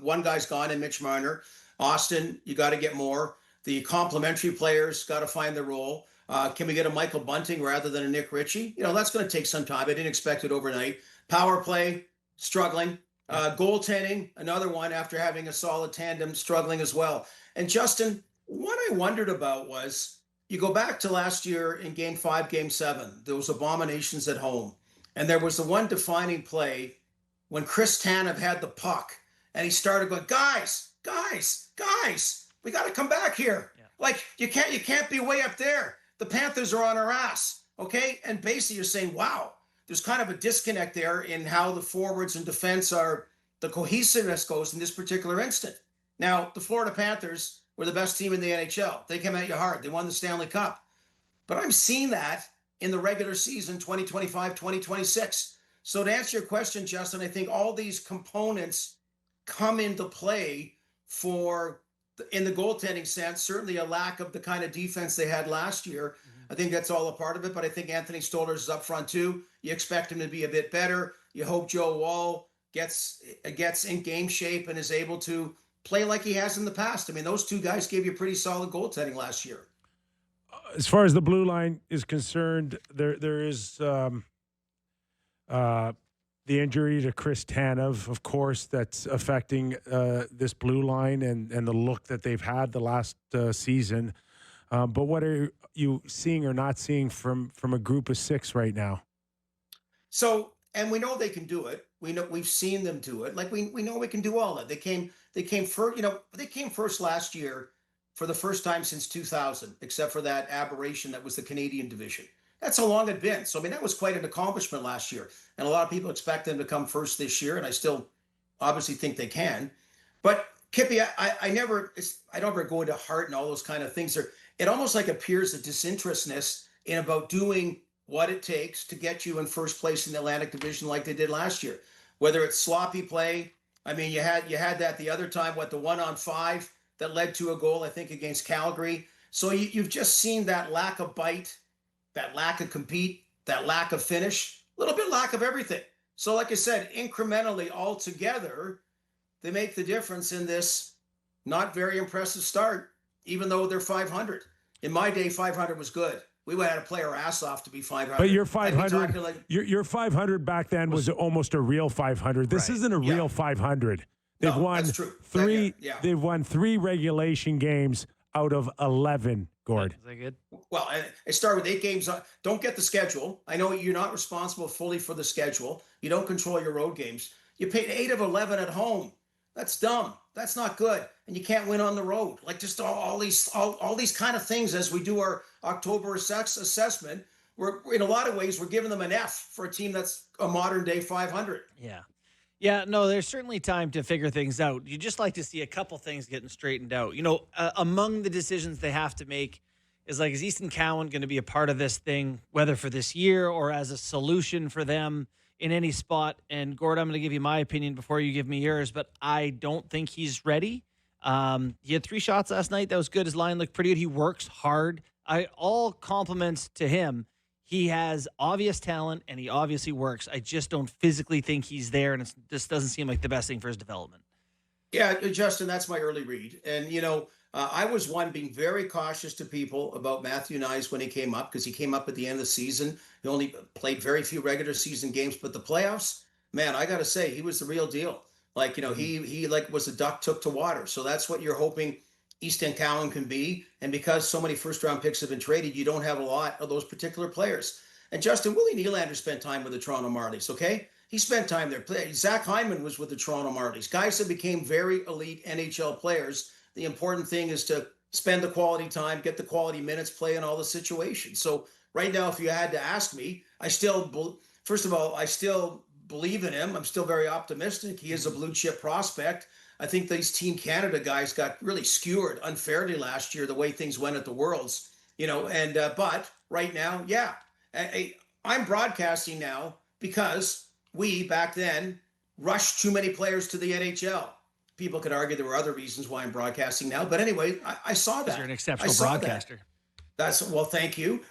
one guy's gone in Mitch Marner. Austin, you got to get more. The complementary players got to find their role. Can we get a Michael Bunting rather than a Nick Ritchie? That's going to take some time. I didn't expect it overnight. Power play, struggling. Goaltending, another one after having a solid tandem, struggling as well. And Justin, what I wondered about was, you go back to last year in Game 5, Game 7, those abominations at home. And there was the one defining play when Chris Tanev had the puck and he started going, guys, we got to come back here. Yeah. Like you can't be way up there. The Panthers are on our ass. Okay. And basically you're saying, wow, there's kind of a disconnect there in how the forwards and defense the cohesiveness goes in this particular instant. Now, the Florida Panthers were the best team in the NHL. They came at you hard. They won the Stanley Cup. But I'm seeing that in the regular season 2025, 2026. So to answer your question, Justin, I think all these components come into play in the goaltending sense, certainly a lack of the kind of defense they had last year. Mm-hmm. I think that's all a part of it, but I think Anthony Stolarz is up front too. You expect him to be a bit better. You hope Joe Woll gets in game shape and is able to play like he has in the past. I mean, those two guys gave you pretty solid goaltending last year. As far as the blue line is concerned, there is the the injury to Chris Tanev, of course, that's affecting this blue line and the look that they've had the last season. But what are you seeing or not seeing from a group of 6 right now? So, and we know they can do it. We know we've seen them do it. Like we know we can do all that. They came first. They came first last year for the first time since 2000, except for that aberration that was the Canadian division. That's how long it'd been. So, I mean, that was quite an accomplishment last year. And a lot of people expect them to come first this year, and I still obviously think they can. But Kippy, I don't ever go into heart and all those kind of things. It almost like appears a disinterestedness in about doing what it takes to get you in first place in the Atlantic Division like they did last year. Whether it's sloppy play, I mean, you had that the other time, the 1-on-5 that led to a goal, I think, against Calgary. So you've just seen that lack of bite, that lack of compete, that lack of finish, a little bit lack of everything. So like I said, incrementally all together, they make the difference in this not very impressive start, even though they're 500. In my day, 500 was good. We would have to play our ass off to be 500. But your 500, your 500 back then was almost a real 500. This isn't a real 500. They've won that's true. 3. Yeah. They've won 3 regulation games out of 11. Gord, Is that good? Well, it started with 8 games. Don't get the schedule. I know you're not responsible fully for the schedule. You don't control your road games. You played 8 of 11 at home. That's dumb. That's not good. And you can't win on the road. Like just all these kind of things as we do our October assessment. We're in a lot of ways, we're giving them an F for a team that's a modern day 500. Yeah. Yeah, no, there's certainly time to figure things out. You just like to see a couple things getting straightened out. Among the decisions they have to make is like, is Easton Cowan going to be a part of this thing, whether for this year or as a solution for them in any spot? And Gord, I'm going to give you my opinion before you give me yours, but I don't think he's ready. He had 3 shots last night. That was good. His line looked pretty good. He works hard. All compliments to him. He has obvious talent, and he obviously works. I just don't physically think he's there, and this doesn't seem like the best thing for his development. Yeah, Justin, that's my early read. And, I was one being very cautious to people about Matthew Nyes when he came up, because he came up at the end of the season. He only played very few regular season games, but the playoffs, man, I got to say, he was the real deal. Like, he was a duck took to water. So that's what you're hoping Easton Cowan can be. And because so many first-round picks have been traded, you don't have a lot of those particular players. And Justin, Willie Nylander spent time with the Toronto Marlies, okay? He spent time there. Zach Hyman was with the Toronto Marlies. Guys that became very elite NHL players. The important thing is to spend the quality time, get the quality minutes, play in all the situations. So right now, if you had to ask me, first of all, I still believe in him. I'm still very optimistic. He is a blue chip prospect. I think these Team Canada guys got really skewered unfairly last year, the way things went at the Worlds, but right now, yeah, I'm broadcasting now because we back then rushed too many players to the NHL. People could argue there were other reasons why I'm broadcasting now, but anyway, I saw that. You're an exceptional broadcaster. Well, thank you.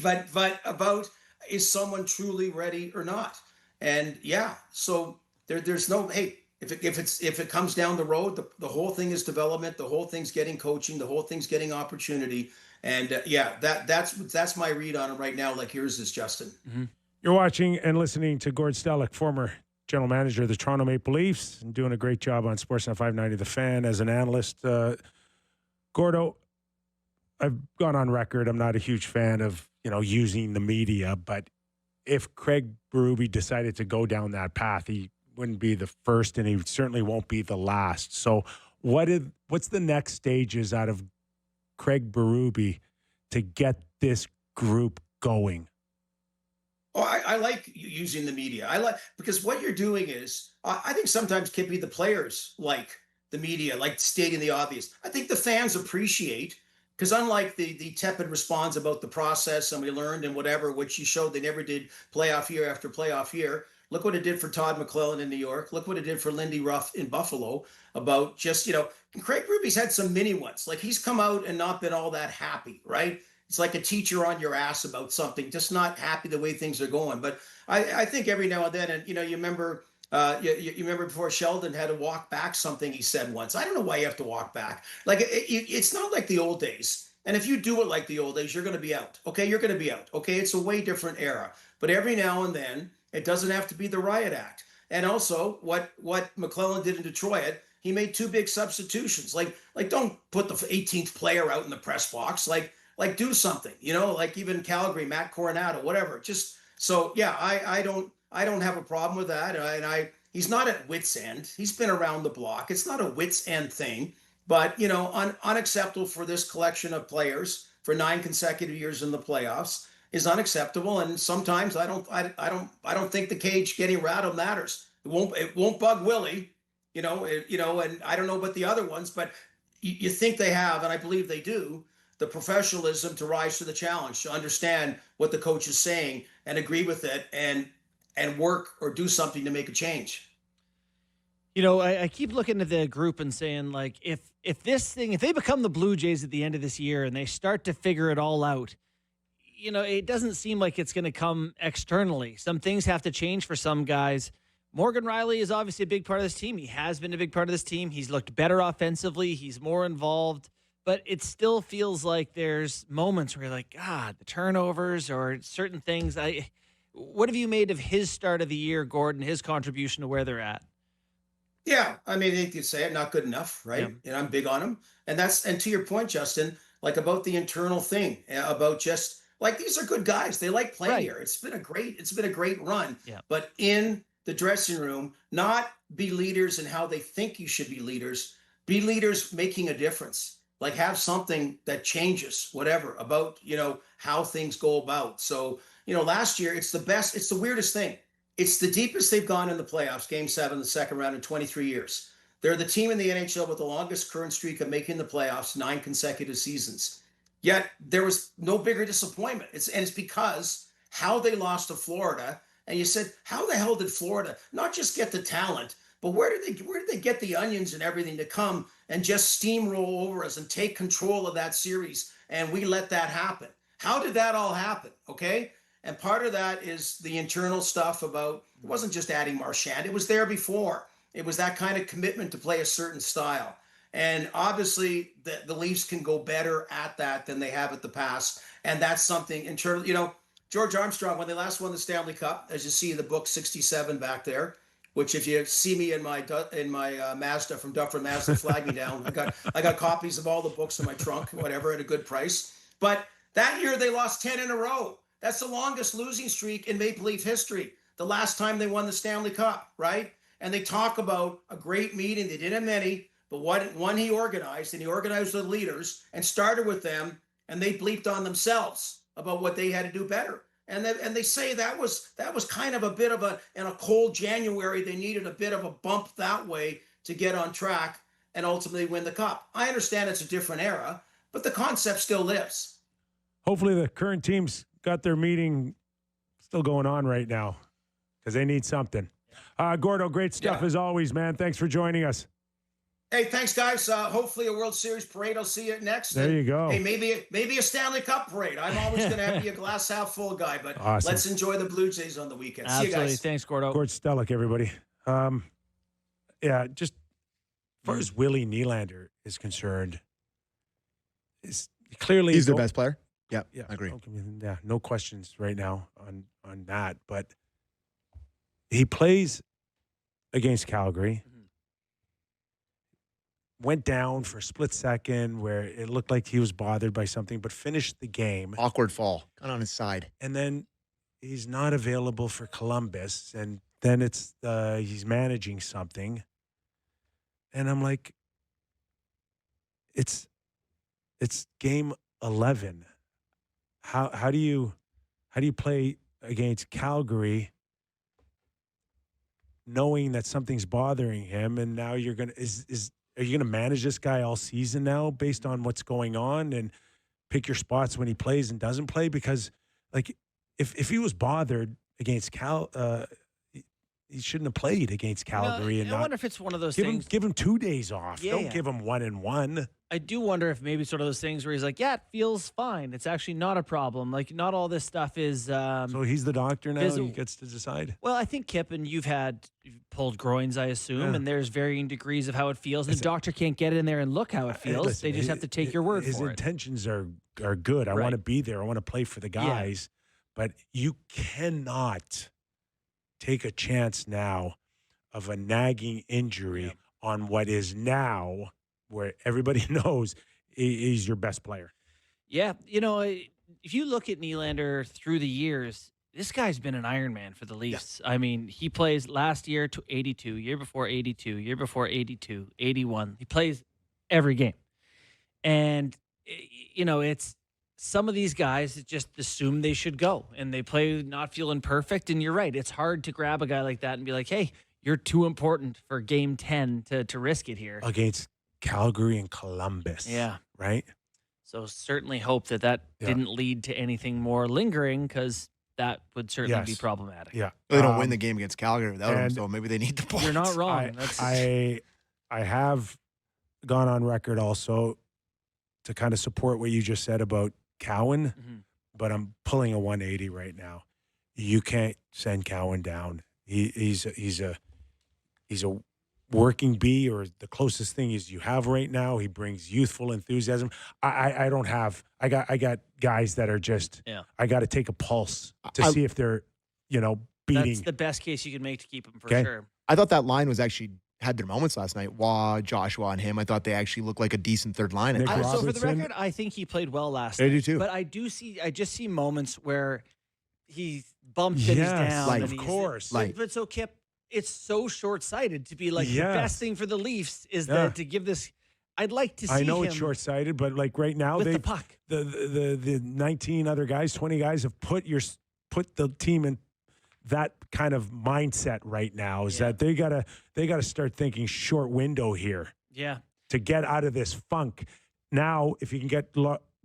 But about, is someone truly ready or not? And yeah, so there's no, hey, if it comes down the road, the whole thing is development. The whole thing's getting coaching. The whole thing's getting opportunity. And that's my read on it right now. Like yours is, Justin. Mm-hmm. You're watching and listening to Gord Stellick, former general manager of the Toronto Maple Leafs, and doing a great job on Sportsnet 590 The Fan as an analyst. Gordo, I've gone on record. I'm not a huge fan of using the media, but if Craig Berube decided to go down that path, he wouldn't be the first, and he certainly won't be the last. So what's the next stages out of Craig Berube to get this group going? Oh, I like using the media. Because what you're doing is, I think sometimes, Kippy, the players like the media, like stating the obvious. I think the fans appreciate, because unlike the tepid response about the process and we learned and whatever, which you showed they never did playoff year after playoff year. Look what it did for Todd McClellan in New York. Look what it did for Lindy Ruff in Buffalo about just, Craig Berube's had some mini ones. Like he's come out and not been all that happy, right? It's like a teacher on your ass about something, just not happy the way things are going. But I think every now and then, and you remember you remember before Sheldon had to walk back something he said once. I don't know why you have to walk back. Like it's not like the old days. And if you do it like the old days, you're going to be out. Okay, you're going to be out. Okay, it's a way different era. But every now and then, It doesn't have to be the riot act. And also what McClellan did in Detroit, he made 2 big substitutions. Like don't put the 18th player out in the press box. Like do something, like even Calgary, Matt Coronado, whatever. Just so, yeah, I don't have a problem with that. And he's not at wit's end. He's been around the block. It's not a wit's end thing, but unacceptable for this collection of players for 9 consecutive years in the playoffs is unacceptable. And sometimes I don't think the cage getting rattled matters. It won't bug Willie, and I don't know about the other ones, but you think they have, and I believe they do, the professionalism to rise to the challenge, to understand what the coach is saying and agree with it and work or do something to make a change. I keep looking at the group and saying, like, if they become the Blue Jays at the end of this year and they start to figure it all out, it doesn't seem like it's going to come externally. Some things have to change for some guys. Morgan Rielly is obviously a big part of this team. He has been a big part of this team. He's looked better offensively. He's more involved. But it still feels like there's moments where you're like, God, the turnovers or certain things. What have you made of his start of the year, Gordon, his contribution to where they're at? Yeah, I mean, you could say it, not good enough, right? Yeah. And I'm big on him. And to your point, Justin, like about the internal thing, about just like these are good guys. They like playing here. It's been a great run. Yeah. But in the dressing room, not be leaders in how they think you should be leaders. Be leaders making a difference. Like have something that changes, whatever, about, how things go about. So, last year, it's the best. It's the weirdest thing. It's the deepest they've gone in the playoffs, Game 7, the second round in 23 years. They're the team in the NHL with the longest current streak of making the playoffs, 9 consecutive seasons. Yet there was no bigger disappointment. It's because how they lost to Florida. And you said, how the hell did Florida not just get the talent, but where did they get the onions and everything to come and just steamroll over us and take control of that series? And we let that happen. How did that all happen? Okay. And part of that is the internal stuff about, it wasn't just adding Marchand. It was there before. It was that kind of commitment to play a certain style. And obviously the Leafs can go better at that than they have at the past. And that's something internal, George Armstrong, when they last won the Stanley Cup, as you see in the book 67 back there, which if you see me in my Mazda from Dufferin Mazda, flag me down. I got copies of all the books in my trunk, whatever, at a good price. But that year they lost 10 in a row. That's the longest losing streak in Maple Leaf history. The last time they won the Stanley Cup, right? And they talk about a great meeting. They didn't have many, but one he organized, and he organized the leaders and started with them, and they bleeped on themselves about what they had to do better. And they say that was kind of a bit of in a cold January, they needed a bit of a bump that way to get on track and ultimately win the cup. I understand it's a different era, but the concept still lives. Hopefully the current team's got their meeting still going on right now because they need something. Gordo, great stuff as always, man. Thanks for joining us. Hey, thanks, guys. Hopefully a World Series parade. I'll see you next. There you go. Hey, maybe a Stanley Cup parade. I'm always going to have to be a glass half full guy, but awesome. Let's enjoy the Blue Jays on the weekend. Absolutely. See you guys. Thanks, Gordo. Gord Stellick, everybody. Just as far as Willie Nylander is concerned, is clearly he's their best player. Yeah, I agree. Yeah, no questions right now on that. But he plays against Calgary. Went down for a split second where it looked like he was bothered by something, but finished the game. Awkward fall. Got on his side. And then he's not available for Columbus. And then it's he's managing something. And I'm like, it's game 11. How do you play against Calgary knowing that something's bothering him, and now you're gonna are you going to manage this guy all season now based on what's going on and pick your spots when he plays and doesn't play? Because, like, if he was bothered against he shouldn't have played against Calgary. I wonder if it's one of those give things. Give him 2 days off. Yeah, Don't give him 1 and 1. I do wonder if maybe it's one of those things where he's like, yeah, it feels fine. It's actually not a problem. Like, not all this stuff is. So he's the doctor now. He gets to decide. Well, I think, Kip, and you've pulled groins, I assume, and there's varying degrees of how it feels. The doctor can't get in there and look how it feels. Listen, they just have to take your word for it. His intentions are good. I want to be there. I want to play for the guys. But you cannot take a chance now of a nagging injury on what is now where everybody knows he's your best player. Yeah, if you look at Nylander through the years, this guy's been an Iron Man for the Leafs. Yeah. I mean, he plays last year to 82, year before 82, year before 82, 81. He plays every game. And, it's some of these guys that just assume they should go, and they play not feeling perfect. And you're right. It's hard to grab a guy like that and be like, hey, you're too important for game 10 to risk it here. Against Calgary and Columbus. Yeah. Right? So certainly hope that didn't lead to anything more lingering, because that would certainly be problematic. Yeah. They don't win the game against Calgary without him, so maybe they need the points. You're not wrong. I have gone on record also to kind of support what you just said about Cowan, but I'm pulling a 180 right now. You can't send Cowan down. He's a working bee, or the closest thing is you have right now. He brings youthful enthusiasm. I got guys that are just, I got to take a pulse to see if they're, beating. That's the best case you can make to keep him for sure. I thought that line was actually had their moments last night. Waugh, Joshua, and him. I thought they actually looked like a decent third line. So for the record, I think he played well last night. I do too. But I just see moments where he bumped and he's down. Of course. But so Kip, it's so short-sighted to be like, the best thing for the Leafs is that to give this. I'd like to see. I know him it's short-sighted, but like right now, with the puck. The 19 other guys, 20 guys have put the team in that kind of mindset right now. Is that they gotta start thinking short window here. Yeah. To get out of this funk. Now, if you can get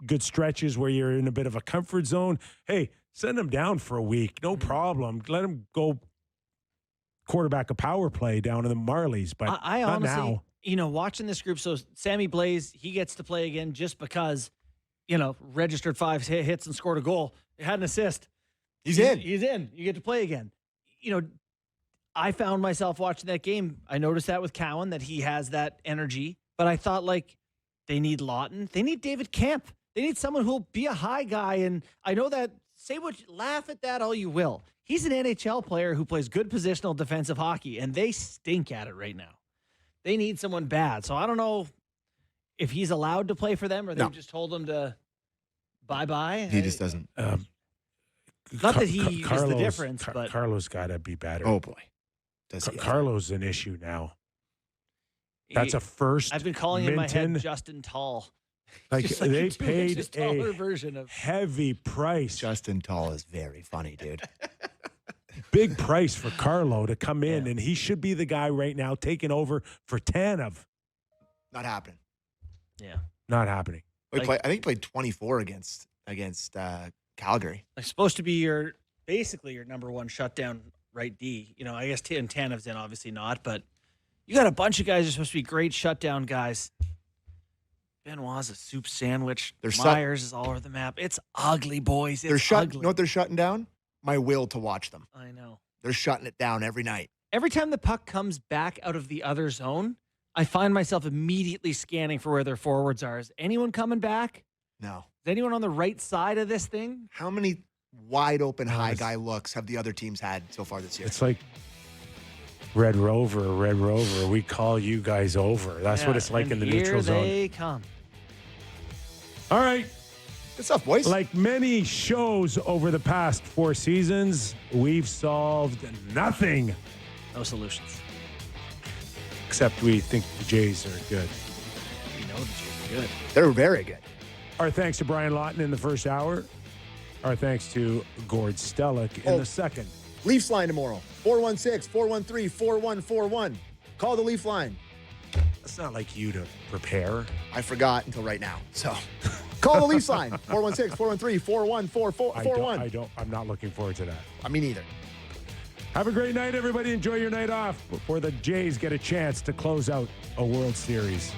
good stretches where you're in a bit of a comfort zone, hey, send them down for a week, no problem. Let them go quarterback a power play down in the Marlies, but I not honestly, now. Watching this group, so Sammy Blais, he gets to play again just because, registered 5 hits and scored a goal. He had an assist. He's in. He's in. You get to play again. I found myself watching that game. I noticed that with Cowan, that he has that energy, but I thought, they need Lawton. They need David Kemp. They need someone who'll be a high guy. And I know that, laugh at that all you will. He's an NHL player who plays good positional defensive hockey, and they stink at it right now. They need someone bad. So I don't know if he's allowed to play for them, or they just told him to bye-bye. He just doesn't. Not that he is the difference, but Carlos got to be better. Oh, boy. Carlos an issue now. That's a first. I've been calling him in my head Justin Tall. They paid a version of heavy price. Justin Tall is very funny, dude. Big price for Carlo to come in, and he should be the guy right now taking over for Tanev. Not happening. Yeah. Not happening. I think he played 24 against Calgary. It's supposed to be basically your number one shutdown right D. I guess Tanev's in, obviously not, but you got a bunch of guys who are supposed to be great shutdown guys. Benoit's a soup sandwich. Myers is all over the map. It's ugly, boys. It's ugly. You know what they're shutting down? My will to watch them. I know. They're shutting it down every night. Every time the puck comes back out of the other zone, I find myself immediately scanning for where their forwards are. Is anyone coming back? No. Is anyone on the right side of this thing? How many wide open high guy looks have the other teams had so far this year? It's like Red Rover, we call you guys over. That's what it's like in the neutral zone. Here they come. All right. Good stuff, boys. Like many shows over the past 4 seasons, we've solved nothing. No solutions. Except we think the Jays are good. We know the Jays are good. They're very good. Our thanks to Brian Lawton in the first hour. Our thanks to Gord Stellick in the second. Leafs line tomorrow. 416-413-4141. Call the Leaf line. It's not like you to prepare. I forgot until right now. So call the Leafs line. 416-413-4141. I'm not looking forward to that. Me neither. Have a great night, everybody. Enjoy your night off before the Jays get a chance to close out a World Series.